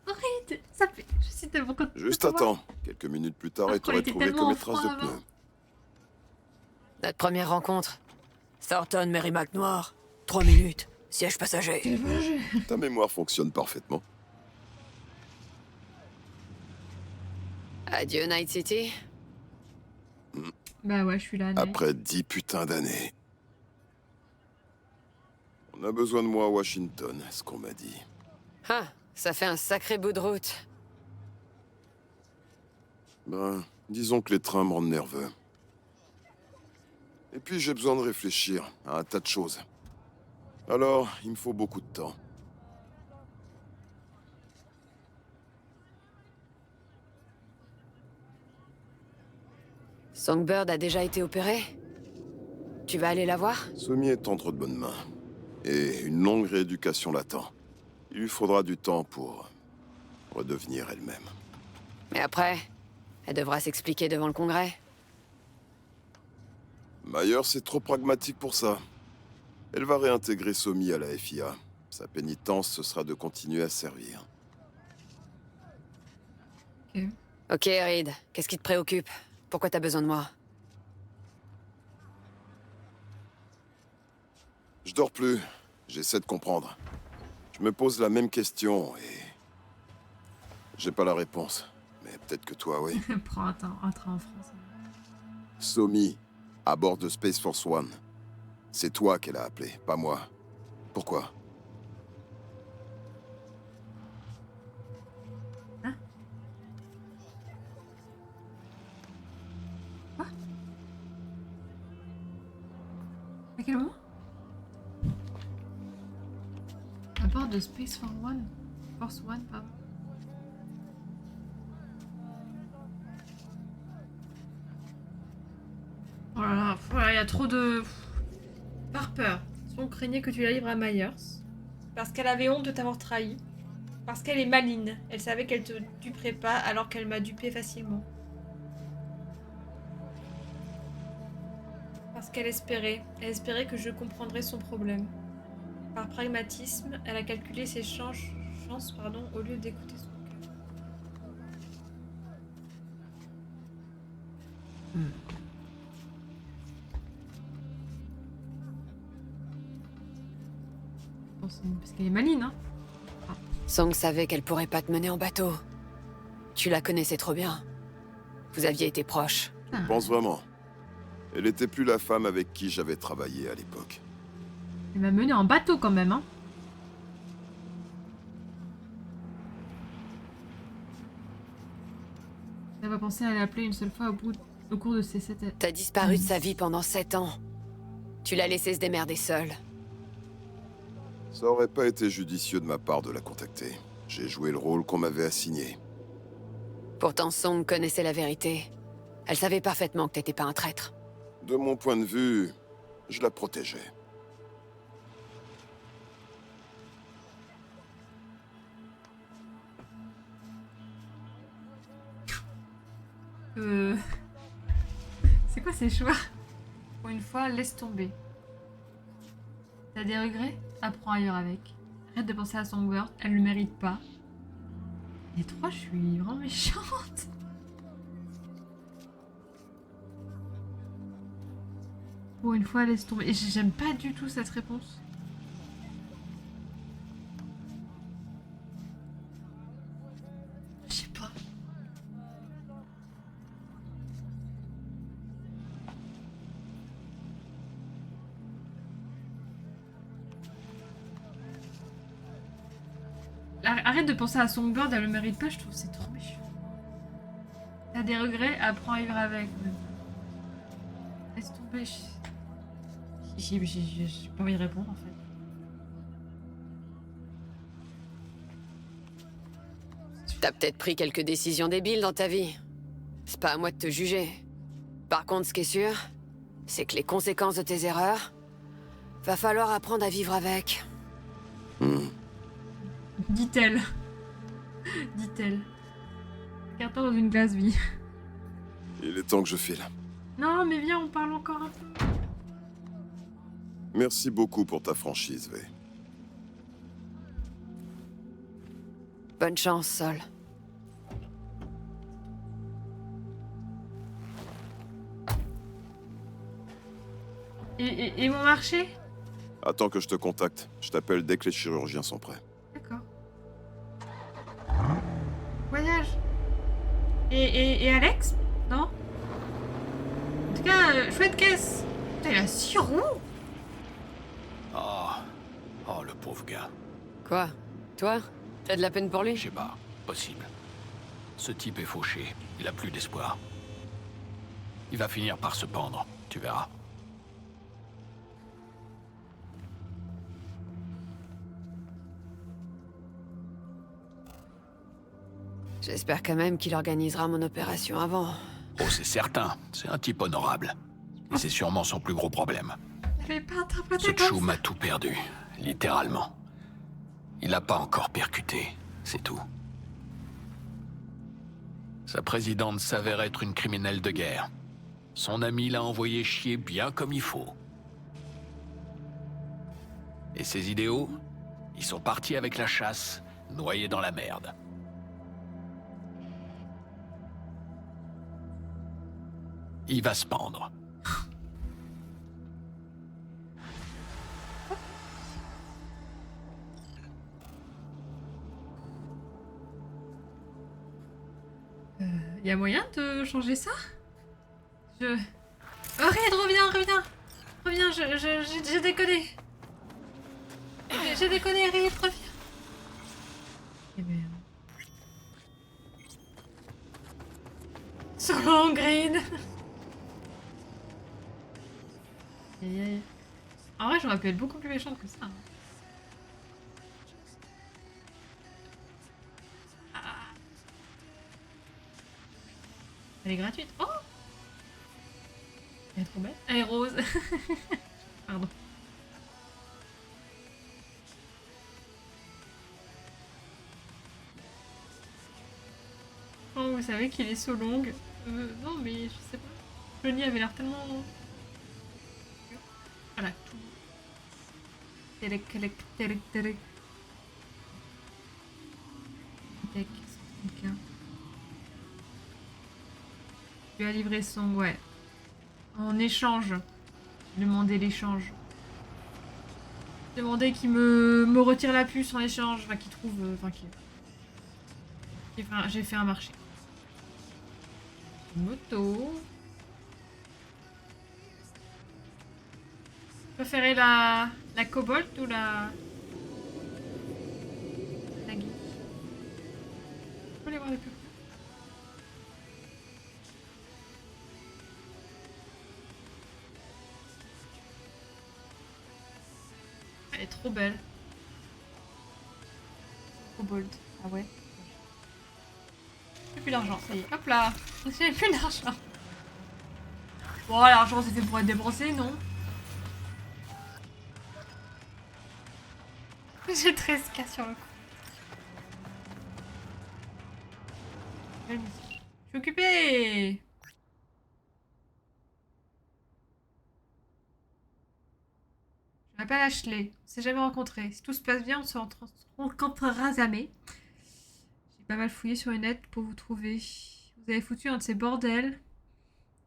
Reed, ça fait... Je suis tellement contente. Juste attends. Quelques minutes plus tard, et t'aurais trouvé que mes traces de pneus. Notre première rencontre. Thornton, Merrimack Noir. 3 minutes. Siège passager. Ta mémoire fonctionne parfaitement. Adieu, Night City. Bah ouais, je suis là. Nick. Après 10 putains d'années. On a besoin de moi à Washington, est ce qu'on m'a dit. Ah, ça fait un sacré bout de route. Ben, disons que les trains me rendent nerveux. Et puis j'ai besoin de réfléchir à un tas de choses. Alors, il me faut beaucoup de temps. Songbird a déjà été opéré? Tu vas aller la voir? Somi est entre de bonnes mains. Et une longue rééducation l'attend. Il lui faudra du temps pour redevenir elle-même. Mais après, elle devra s'expliquer devant le Congrès. Myers c'est trop pragmatique pour ça. Elle va réintégrer Somi à la FIA. Sa pénitence, ce sera de continuer à servir. Ok, Reed, qu'est-ce qui te préoccupe? Pourquoi t'as besoin de moi? Je dors plus. J'essaie de comprendre. Je me pose la même question et... j'ai pas la réponse. Mais peut-être que toi, oui. Prends un train en France. Somi, à bord de Space Force One. C'est toi qu'elle a appelé, pas moi. Pourquoi? Hein? Quoi? À quel moment? À bord de Space Force One. Force One, pardon. Oh là là, voilà, il y a trop de... Par peur. On craignait que tu la livres à Myers. Parce qu'elle avait honte de t'avoir trahi. Parce qu'elle est maligne. Elle savait qu'elle te duperait pas alors qu'elle m'a dupé facilement. Parce qu'elle espérait. Elle espérait que je comprendrais son problème. Par pragmatisme, elle a calculé ses chances au lieu d'écouter son cœur. Parce qu'elle est maligne, hein. Song savait qu'elle pourrait pas te mener en bateau. Tu la connaissais trop bien. Vous aviez été proches. Je pense vraiment. Elle était plus la femme avec qui j'avais travaillé à l'époque. Elle m'a mené en bateau quand même, hein. Elle va penser à l'appeler une seule fois au cours de ces 7 ans. T'as disparu de sa vie pendant 7 ans. Tu l'as laissé se démerder seule. Ça aurait pas été judicieux de ma part de la contacter. J'ai joué le rôle qu'on m'avait assigné. Pourtant, Song connaissait la vérité. Elle savait parfaitement que t'étais pas un traître. De mon point de vue, je la protégeais. C'est quoi ces choix? Pour une fois, laisse tomber. T'as des regrets? Apprends ailleurs avec. Arrête de penser à Songbird, elle le mérite pas. Les 3, je suis vraiment méchante. Pour une fois, laisse tomber. Et j'aime pas du tout cette réponse. Je sais pas. Arrête de penser à Songbird, elle le mérite pas, je trouve que c'est trop méchant. T'as des regrets, apprends à vivre avec. Laisse tomber. J'ai pas envie de répondre en fait. T'as peut-être pris quelques décisions débiles dans ta vie. C'est pas à moi de te juger. Par contre, ce qui est sûr, c'est que les conséquences de tes erreurs, va falloir apprendre à vivre avec. Dit-elle. Dit-elle. Carton dans une glace vie. Il est temps que je file. Non, mais viens, on parle encore un peu. Merci beaucoup pour ta franchise, V. Bonne chance, Sol. Et mon marché? Attends que je te contacte. Je t'appelle dès que les chirurgiens sont prêts. D'accord. Voyage. Et Alex? Non? En tout cas, chouette caisse. Putain, il a 6 roues. Oh, le pauvre gars. Quoi? Toi? T'as de la peine pour lui? Je sais pas. Possible. Ce type est fauché. Il a plus d'espoir. Il va finir par se pendre. Tu verras. J'espère quand même qu'il organisera mon opération avant. Oh, c'est certain. C'est un type honorable. Et c'est sûrement son plus gros problème. J'avais pas interprété Ce comme Chou ça. m'a tout perdu. Littéralement. Il a pas encore percuté. C'est tout. Sa présidente s'avère être une criminelle de guerre. Son ami l'a envoyé chier bien comme il faut. Et ses idéaux? Ils sont partis avec la chasse, noyés dans la merde. Il va se pendre. Y a moyen de changer ça? Oh, Reed, reviens! Reviens, j'ai déconné. J'ai déconné, Reed, reviens. Eh ben... Solo Green. Aïe, aïe. En vrai, j'aurais pu être beaucoup plus méchante que ça. Elle est gratuite. Oh! Elle est trop belle. Elle est rose. Pardon. Oh, vous savez qu'il est so long. Non, mais je sais pas. Johnny avait l'air tellement... Voilà, tout. Telek. Tech, 135. Tu as livré son... Ouais. En échange. J'ai demandé l'échange. J'ai demandé qu'il me retire la puce en échange. Enfin, qu'il trouve... Enfin, qu'il... J'ai fait un marché. Une moto. Vous préférez la Cobalt ou la Guy? Je peux les voir de plus près. Elle est trop belle. Cobalt. Ah ouais. J'ai plus d'argent, ça y est. Hop là. J'ai plus d'argent. Bon, l'argent c'est fait pour être dépensé, non? J'ai 13K sur le coup. Je suis occupée. Je m'appelle Ashley. On s'est jamais rencontrés. Si tout se passe bien, on se rencontrera jamais. J'ai pas mal fouillé sur le net pour vous trouver. Vous avez foutu un de ces bordels.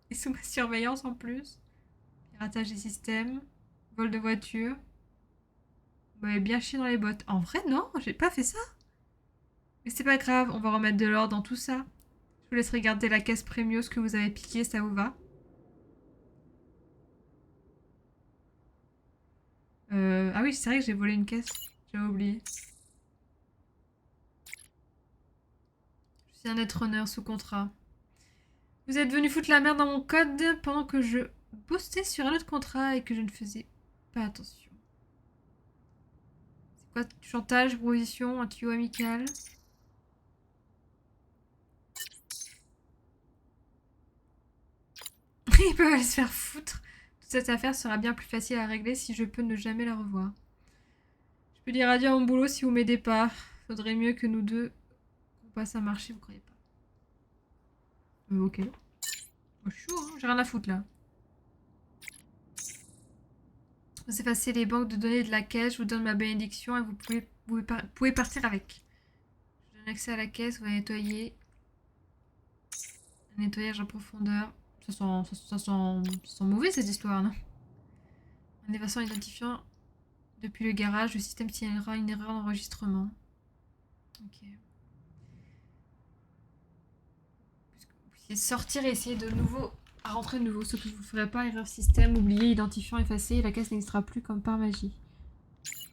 Et sous ma surveillance en plus. Piratage des systèmes. Vol de voiture. Vous m'avez bien chié dans les bottes. En vrai, non, j'ai pas fait ça. Mais c'est pas grave, on va remettre de l'ordre dans tout ça. Je vous laisse regarder la caisse Premios que vous avez piquée, ça vous va? Ah oui, c'est vrai que j'ai volé une caisse. J'avais oublié. Je suis un netrunner sous contrat. Vous êtes venu foutre la merde dans mon code pendant que je boostais sur un autre contrat et que je ne faisais pas attention. C'est quoi? Chantage, proposition, un tuyau amical. Ils peuvent aller se faire foutre. Toute cette affaire sera bien plus facile à régler si je peux ne jamais la revoir. Je peux dire adieu à mon boulot si vous m'aidez pas. Faudrait mieux que nous deux qu'on passe un marché, vous croyez pas? Ok. Moi, je suis chaud, hein, j'ai rien à foutre là. Vous effacez les banques de données de la caisse, je vous donne ma bénédiction et vous pouvez partir avec. Je donne accès à la caisse, vous la nettoyez. Un nettoyage en profondeur. Ça sent mauvais cette histoire, non? En effaçant l'identifiant depuis le garage, le système signalera une erreur d'enregistrement. Ok. Sortir et essayer de nouveau à rentrer de nouveau, ce que vous ne ferez pas, erreur système, oublier, identifiant, effacé, la caisse n'existera plus comme par magie.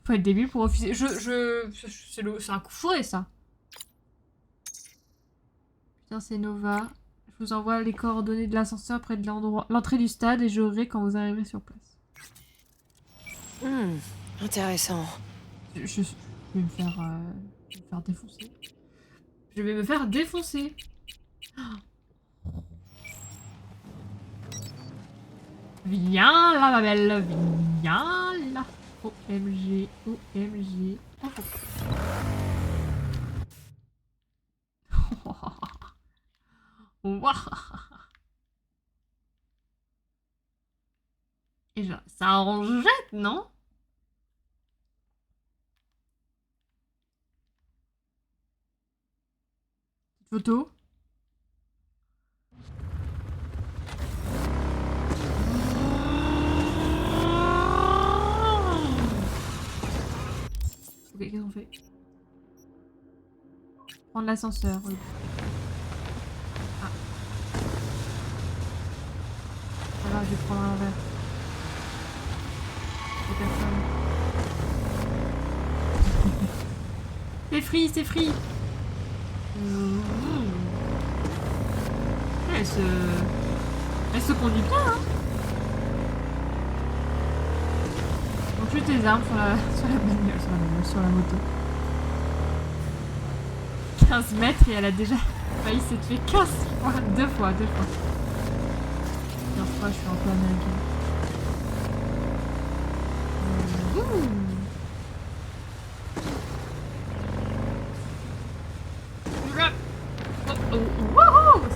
Faut être débile pour refuser. C'est un coup fourré ça. Putain, c'est Nova. Je vous envoie les coordonnées de l'ascenseur près de l'entrée du stade et j'aurai quand vous arriverez sur place. Intéressant. Je vais me faire défoncer. Je vais me faire défoncer. Viens là, ma belle. Viens là. OMG, OMG. Et genre, ça en jette, non? Photo. Ok, qu'est-ce qu'on fait? Prendre l'ascenseur, oui. Ah. Ça va, je vais prendre un verre. C'est personne. C'est free, c'est free. Elle se conduit bien, hein. Donc tu tes armes sur la bagnole, sur la moto. 15 mètres et elle a déjà failli s'être fait 15 fois, deux fois. 15 fois, je suis un peu américaine. Wouhou!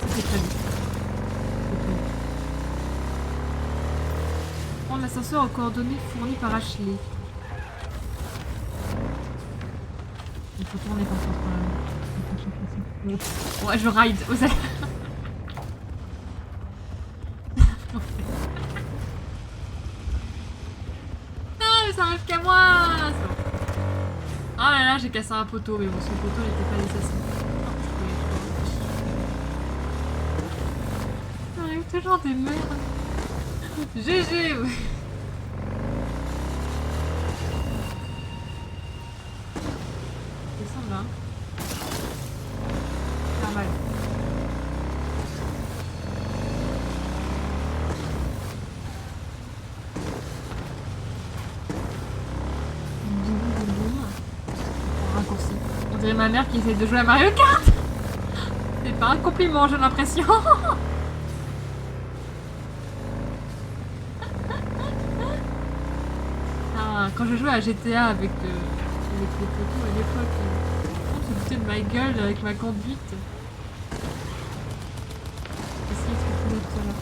C'était très bien. Prendre l'ascenseur aux coordonnées fournies par Ashley. Il faut tourner par contre. Ouais, je ride. Non, mais ça arrive qu'à moi. Oh là là, j'ai cassé un poteau, mais bon, ce poteau n'était pas nécessaire. Ça arrive toujours des merdes. GG, ouais. Descends là. Normal. Raccourci. On dirait ma mère qui essaie de jouer à Mario Kart. C'est pas un compliment, j'ai l'impression. Quand je jouais à GTA avec les potos à l'époque, on se foutait de ma gueule avec ma conduite. Essayez de se foutre de tout à l'heure.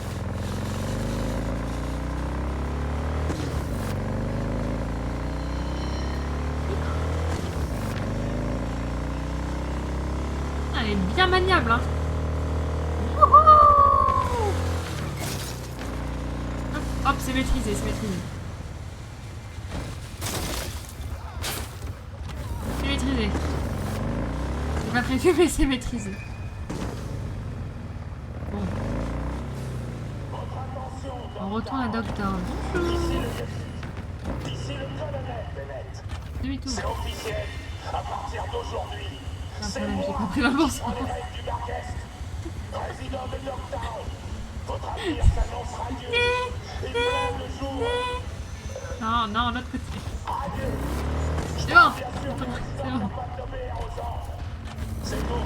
Elle est bien maniable, hein. Wouhou! Hop, c'est maîtrisé, c'est maîtrisé. C'est pas prévu, mais c'est maîtrisé. Bon. On retourne à Dogtown. Bonjour. Ici le colonel Bennett. Demi-tour. C'est officiel. À partir d'aujourd'hui, c'est moi j'ai pas pris la bourse. du Darkest, résident de Dogtown. Votre avenir s'annoncera Dieu. Et plein de jours. Non, non, l'autre côté. C'est bon. C'est bon.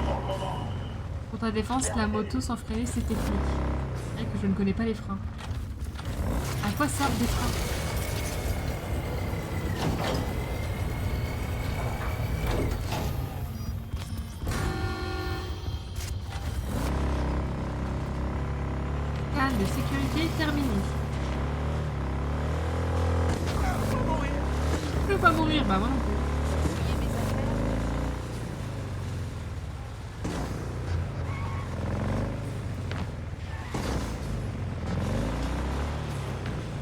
Pour ta défense, la moto sans freiner, c'est technique. C'est vrai que je ne connais pas les freins. À quoi servent des freins? Canne de sécurité terminée. Je veux pas mourir, bah moi non plus.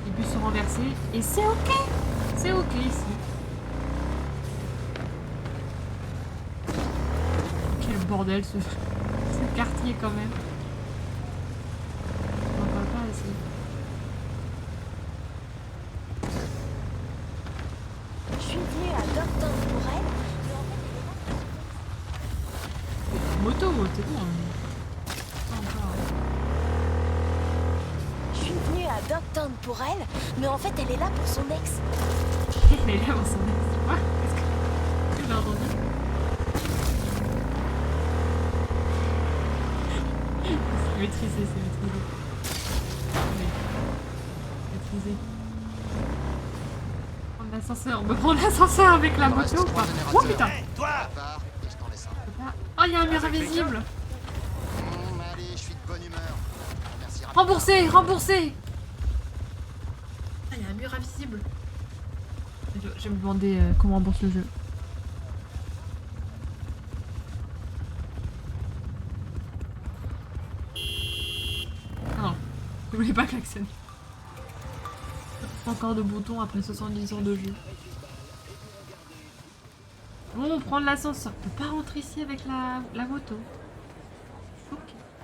Les bus sont renversés et c'est ok. C'est ok ici. Quel bordel ce quartier quand même. Dogtown pour elle, mais en fait, Moto, c'est bon. Pas encore. je suis venue à Dogtown pour elle, mais en fait, elle est là pour son ex. Elle est là pour son ex. Quoi? Qu'est-ce que j'ai entendu? C'est maîtrisé, c'est maîtrisé. Maîtrisé. Prendre l'ascenseur, on peut prendre l'ascenseur avec la moto ou pas? Oh putain! Toi! Oh, il y a un mur invisible! Allez, je suis de bonne humeur. Merci. Remboursé! Remboursé! Ah, il y a un mur invisible. Je vais me demander comment on rembourse le jeu. Ah non, je voulais pas klaxonner. Encore de boutons après 70 ans de jeu. Bon, on prend l'ascenseur. On peut pas rentrer ici avec la moto. Ok,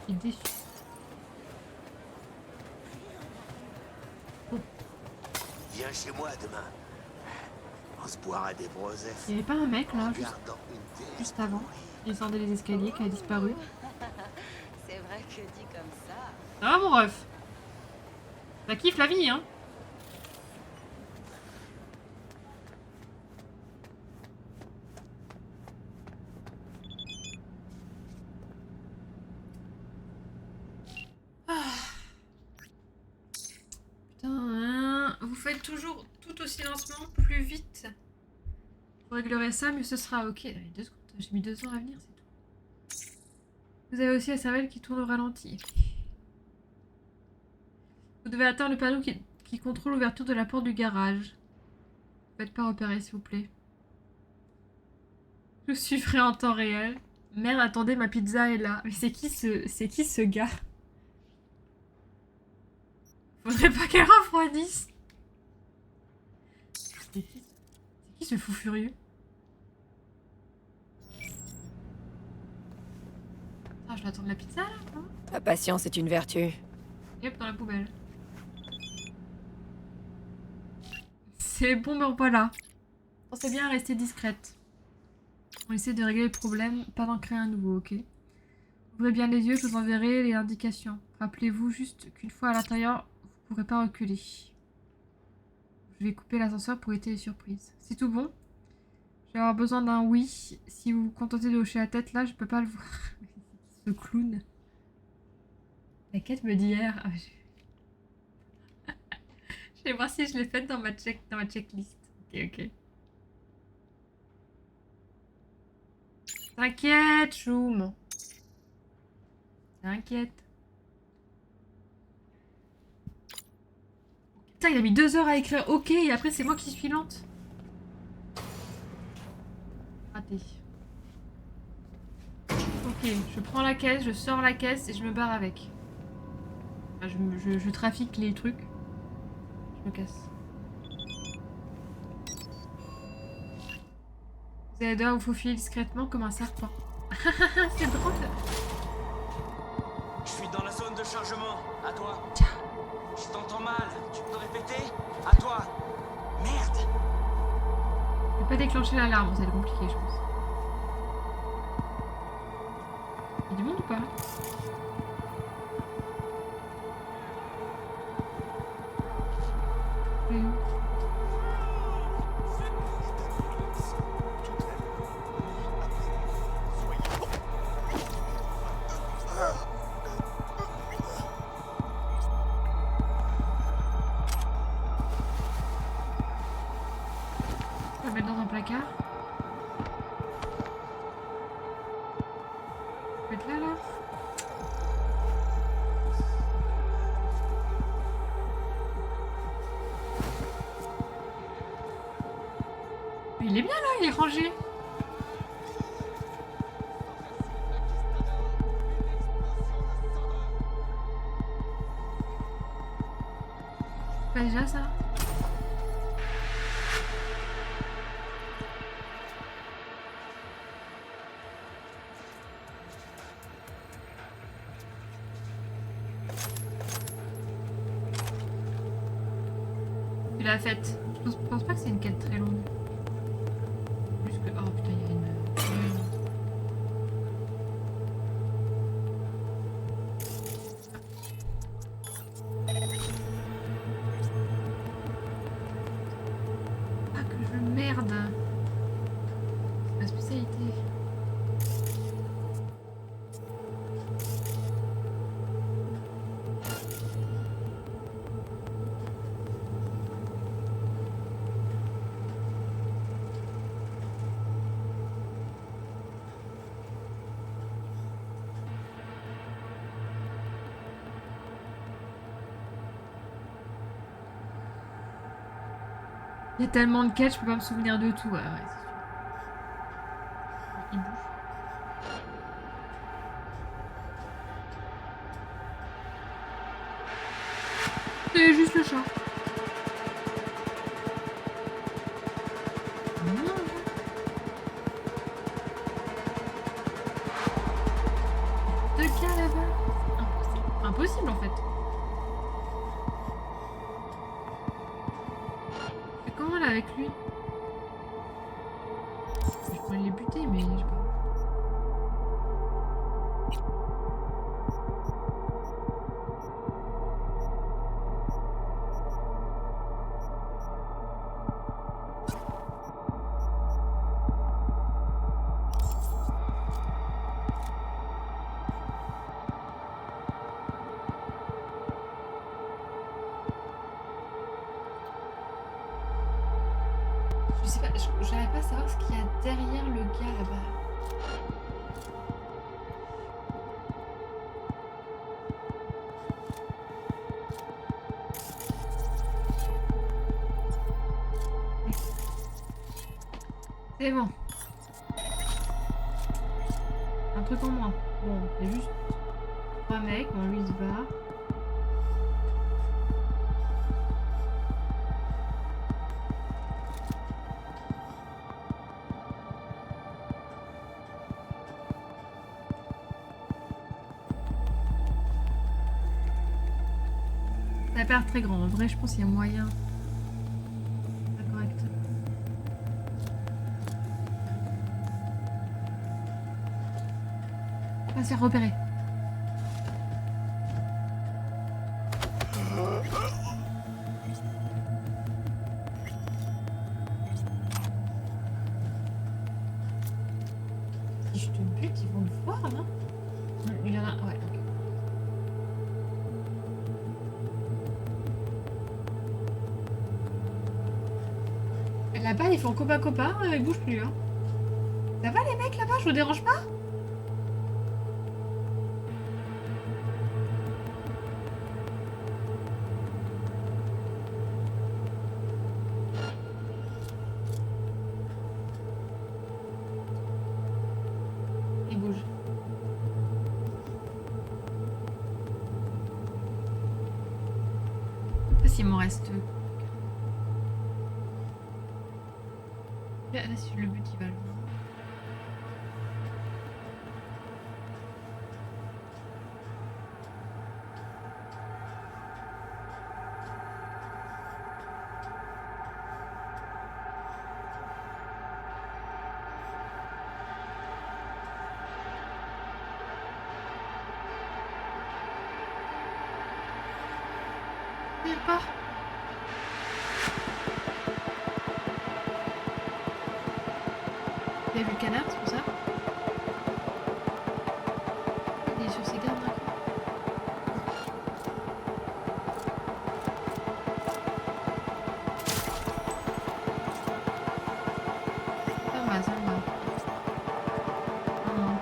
je suis déçu. Viens chez moi demain. On se boira des brosets. Il y avait pas un mec là, Regardant une télé. juste avant. Il descendait les escaliers qui a disparu. C'est vrai que dit comme ça. Ça va mon ref? Ça kiffe la vie, hein? Putain, vous faites toujours tout aussi lentement, plus vite. Vous réglerez ça, mieux ce sera. Ok, allez, 2 secondes. J'ai mis 2 ans à venir, c'est tout. Vous avez aussi la cervelle qui tourne au ralenti. Vous devez atteindre le panneau qui contrôle l'ouverture de la porte du garage. Ne faites pas repérer, s'il vous plaît. Je suivrai en temps réel. Merde, attendez, ma pizza est là. Mais c'est qui ce gars? Faudrait pas qu'elle refroidisse. C'est qui ce fou furieux? Ah, je dois attendre la pizza là, non? La patience est une vertu. Yep, dans la poubelle. C'est bon, mais voilà. Pensez bien à rester discrète. On essaie de régler le problème, pas d'en créer un nouveau, ok? Ouvrez bien les yeux, je vous enverrai les indications. Rappelez-vous juste qu'une fois à l'intérieur, vous ne pourrez pas reculer. Je vais couper l'ascenseur pour éviter les surprises. C'est tout bon? Je vais avoir besoin d'un oui. Si vous vous contentez de hocher la tête, là, je peux pas le voir. Ce clown. La quête me dit hier. Ah, je vais voir si je l'ai faite dans ma checklist. Ok, ok. T'inquiète, Choum. T'inquiète. Putain, il a mis 2 heures à écrire ok et après c'est moi qui suis lente. Raté. Ok, je prends la caisse, je sors la caisse et je me barre avec. Enfin, je trafique les trucs. Je me casse. Vous allez devoir vous faufiler discrètement comme un serpent. C'est drôle. Je suis dans la zone de chargement. À toi. Je t'entends mal. Tu peux répéter? À toi. Merde. Je vais pas déclencher l'alarme, ça va être compliqué, je pense. Il y a du monde ou pas? Oui. On va le mettre dans un placard. On va mettre là, là. Mais il est bien là, il est rangé. Pas déjà ça? Tu l'as faite. Je pense pas que c'est une quête très longue. merde. C'est ma spécialité. Il y a tellement de quêtes, je peux pas me souvenir de tout. Ouais, c'est sûr. Il bouge. C'est juste le chat. Non. Deux cas là-bas. Impossible. Impossible en fait. Comment là avec lui? Je pourrais les buter, mais je sais pas. Je sais pas, j'arrive pas à savoir ce qu'il y a derrière le gars là-bas. C'est bon. Un truc en moins. Bon, c'est juste 3 mecs, on lui se bat. Ça a l'air très grand. En vrai, je pense qu'il y a moyen. Pas correct. On va se faire repérer. Si je te bute, ils vont le voir, non? Il y en a... Ouais, ok. Là-bas, ils font copain-copain, ils bougent plus. Hein. Ça va les mecs là-bas, je vous dérange pas? Ils bougent. Je sais pas s'il m'en reste. Là, si le but, il va le voir. Il repart. Vous avez vu le canard, c'est pour ça? Il est sur ses gardes. Ça va, ça va. Non.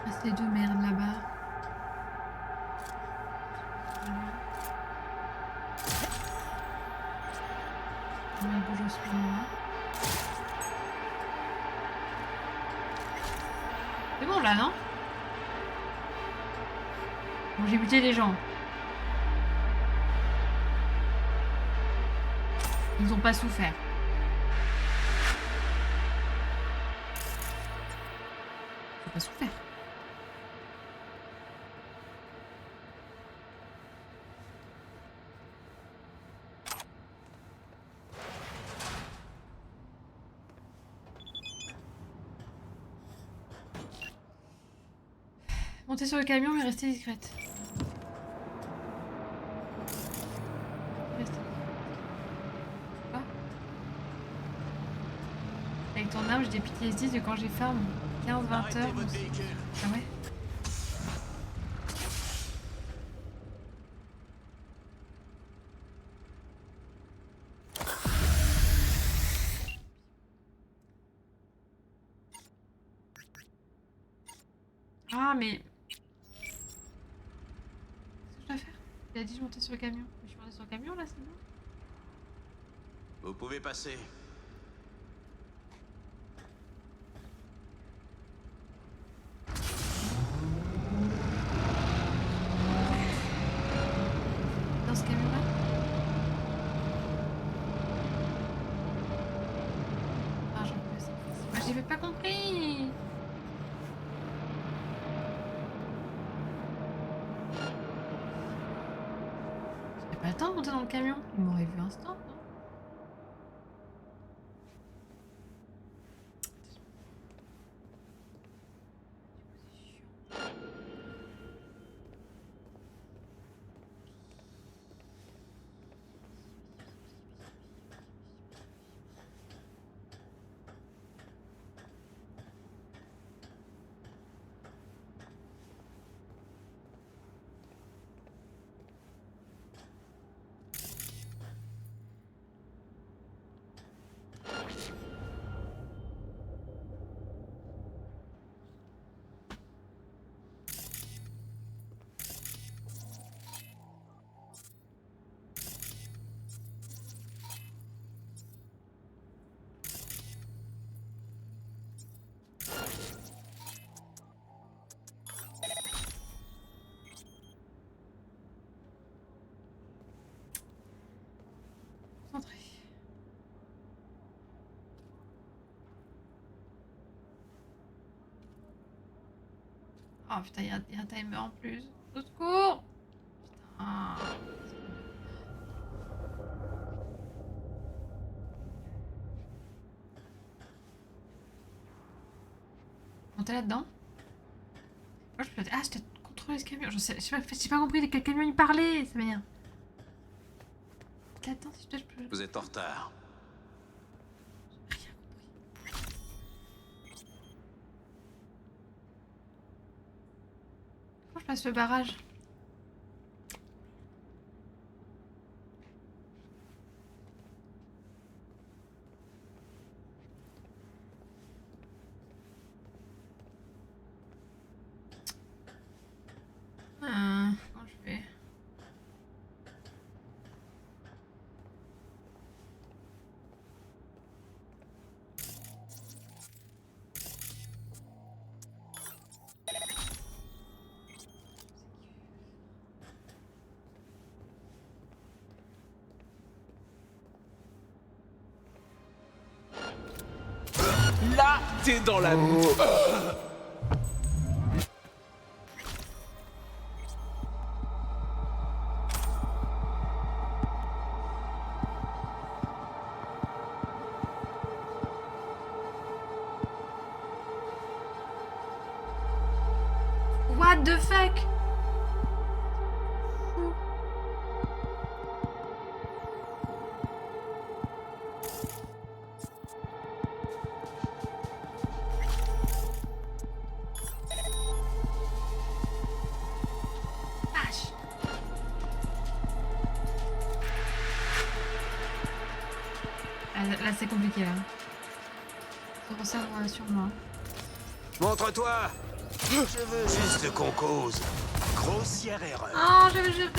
Reste les deux merdes là-bas. C'est bon là, non? Bon, j'ai buté des gens. Ils ont pas souffert. Ils ont pas souffert. Montez sur le camion mais restez discrète. où j'ai des PTSD de quand j'ai farm 15-20 heures. Ah ouais. Ah mais... Qu'est-ce que je dois faire? Il a dit de monter sur le camion. Je suis montée sur le camion là, c'est bon? Vous pouvez passer. Dans ce camion là? Ah j'en peux ça. Ah, j'avais pas compris! J'avais pas le temps de monter dans le camion. Il m'aurait vu instant, non? Oh putain, il y a un timer en plus. Au secours! Putain. Monter là-dedans? Moi je peux... Ah, je t'ai contrôlé ce camion. Je sais pas, j'ai pas compris de quel camion il parlait. Ça m'énerve. Attends, si je peux... Vous êtes en retard. Comment je passe le barrage? Comment je fais? Là, t'es dans la... What the fuck? Vache. Là c'est compliqué là. Se resserre sur moi. Montre-toi. Je veux juste qu'on cause. Grossière erreur. Oh, j'avais géré.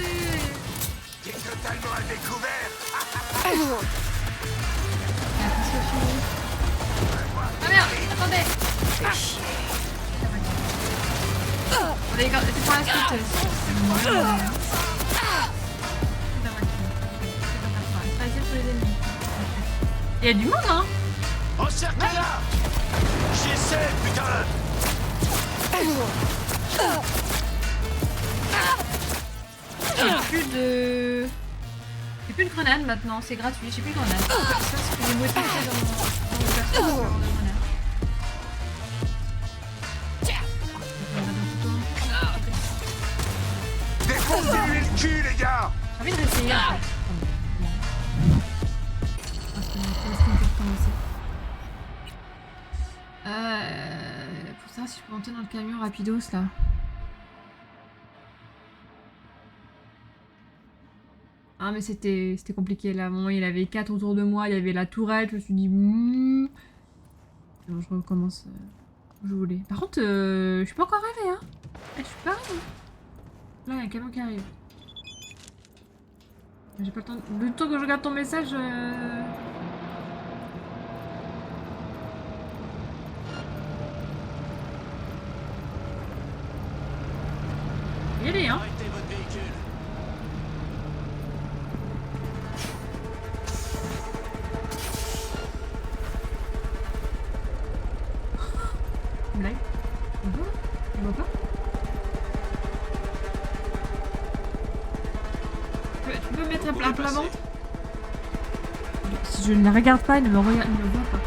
T'es totalement à découvert. Ah merde, attendez. C'est pour la suite. C'est bon. Pour les ennemis. Il y a du monde, hein? Encerclez-la. J'essaie, putain. J'ai plus de grenades maintenant, c'est gratuit, j'ai plus de grenades. Ça, c'est que j'ai modifié dans mon perso. Défoncez-lui le cul, les gars. J'ai envie de réessayer en fait. Pour savoir si je peux monter dans le camion rapidos là. Ah mais c'était compliqué là. Bon, il y avait 4 autour de moi, il y avait la tourette, je me suis dit... Bon, je recommence où je voulais. Par contre, je suis pas encore arrivée, hein. Je suis pas arrivée. Là, il y a un camion qui arrive. J'ai pas le temps... Le temps que je regarde ton message... Y aller, hein. Arrêtez votre véhicule. Blague. On voit pas. Tu peux mettre un plat ventre. Si je ne la regarde pas, elle ne me voit pas.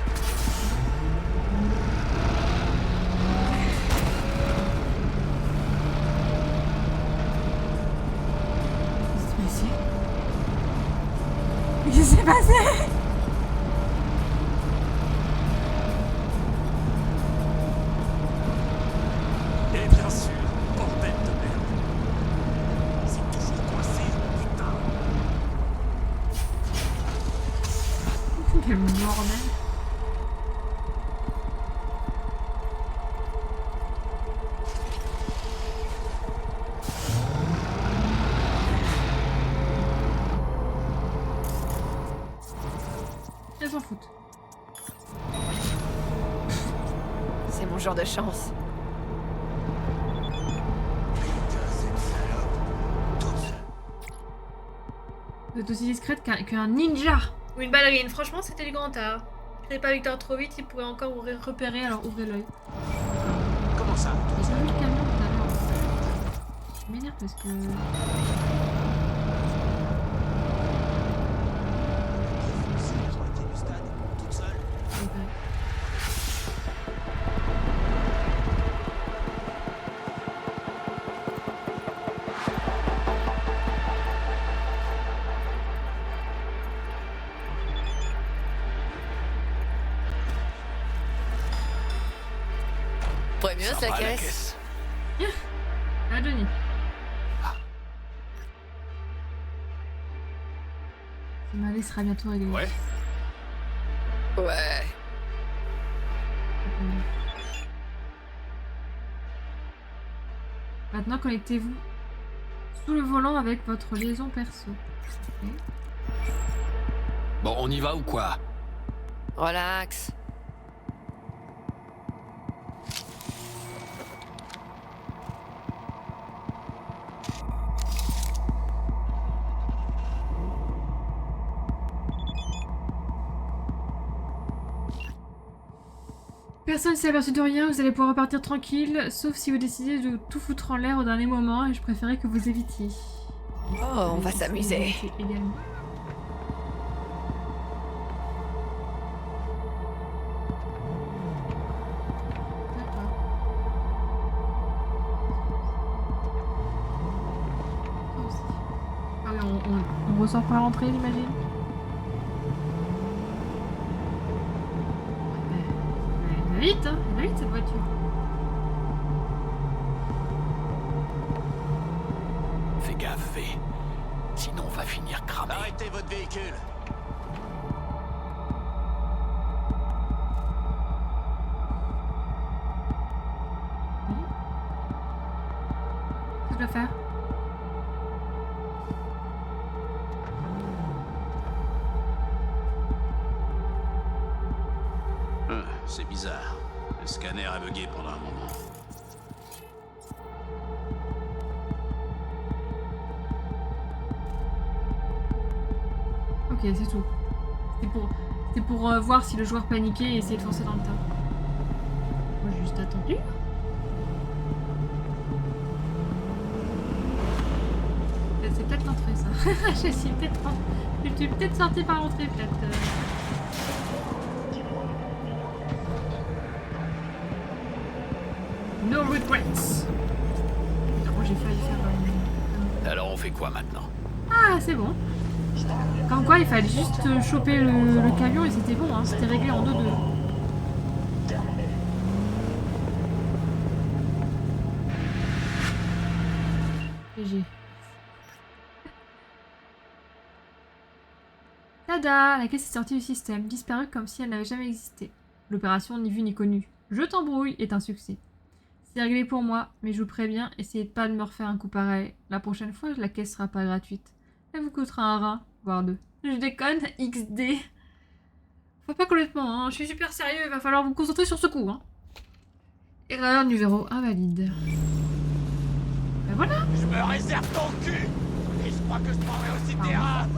Qu'est-ce qui s'est passé? Et bien sûr, bordel de merde. C'est toujours coincé, putain. Quel bordel. Elles s'en foutent. C'est mon genre de chance. Vous êtes aussi discrète qu'un ninja ou une ballerine. Franchement, c'était du grand art. Créez pas Victor trop vite, il pourrait encore vous repérer, alors ouvrez l'œil. Comment ça? J'ai vu le camion tout à l'heure. Je m'énerve parce que... Préviens, la caisse. Ah, Johnny. Ce malaise sera bientôt réglé. Ouais. Ouais. Maintenant, connectez-vous sous le volant avec votre liaison perso. Ok. Bon, on y va ou quoi? Relax. Personne ne s'est aperçu de rien, vous allez pouvoir repartir tranquille, sauf si vous décidez de tout foutre en l'air au dernier moment, et je préférais que vous évitiez. Oh, on va s'amuser. Également. Ah oui, on ressort par l'entrée, j'imagine. Vite, hein, elle va vite cette voiture. Fais gaffe, V. Sinon, on va finir cramé. Arrêtez votre véhicule. Qu'est-ce que je dois faire? C'est bizarre. Le scanner a bugué pendant un moment. Ok, c'est tout. C'était pour voir si le joueur paniquait et essayer de foncer dans le tas. Moi j'ai juste attendu. C'est peut-être l'entrée ça. Je suis peut-être sortie par l'entrée peut-être. No regrets. Non, j'ai failli faire Alors on fait quoi maintenant? Ah, c'est bon. Comme quoi, il fallait juste choper le camion et c'était bon, hein. C'était réglé en 2-2. GG. Tada! La caisse est sortie du système, disparue comme si elle n'avait jamais existé. L'opération ni vue ni connue. Je t'embrouille est un succès. C'est réglé pour moi, mais je vous préviens, essayez pas de me refaire un coup pareil. La prochaine fois, la caisse sera pas gratuite. Elle vous coûtera un rein, voire 2. Je déconne, XD. Faut pas complètement, hein. Je suis super sérieux, il va falloir vous concentrer sur ce coup, hein. Erreur numéro invalide. Ben voilà. Je me réserve ton cul. Et je crois que je prendrai aussi tes reins.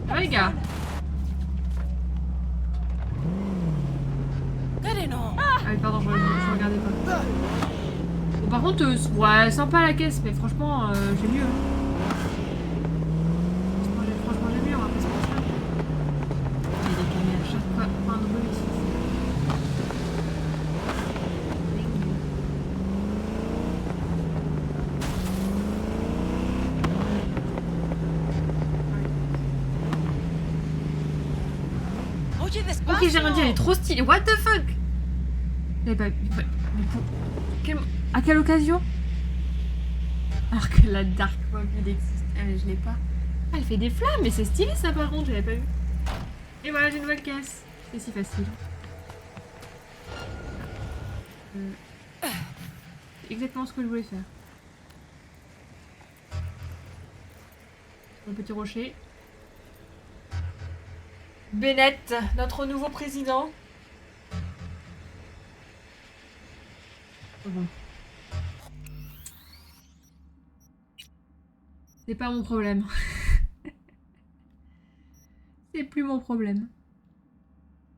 Ah les gars. Ah oui pardon, je regardais pas. Bon par contre, ouais, sympa la caisse, mais franchement, j'ai mieux. Franchement j'ai mieux, on va pas se mentir. Il y a des caméras à chaque fois, point de rue ici. Ok, j'ai rien dit, elle est trop stylée. What the fuck? J'avais pas vu. À quelle occasion? Alors que la Dark Mobile existe. Je l'ai pas. Ah, elle fait des flammes, mais c'est stylé ça par contre, j'avais pas vu. Et voilà, j'ai une nouvelle caisse. C'est si facile. C'est exactement ce que je voulais faire. Mon petit rocher. Bennett, notre nouveau président. Bon. C'est pas mon problème. C'est plus mon problème.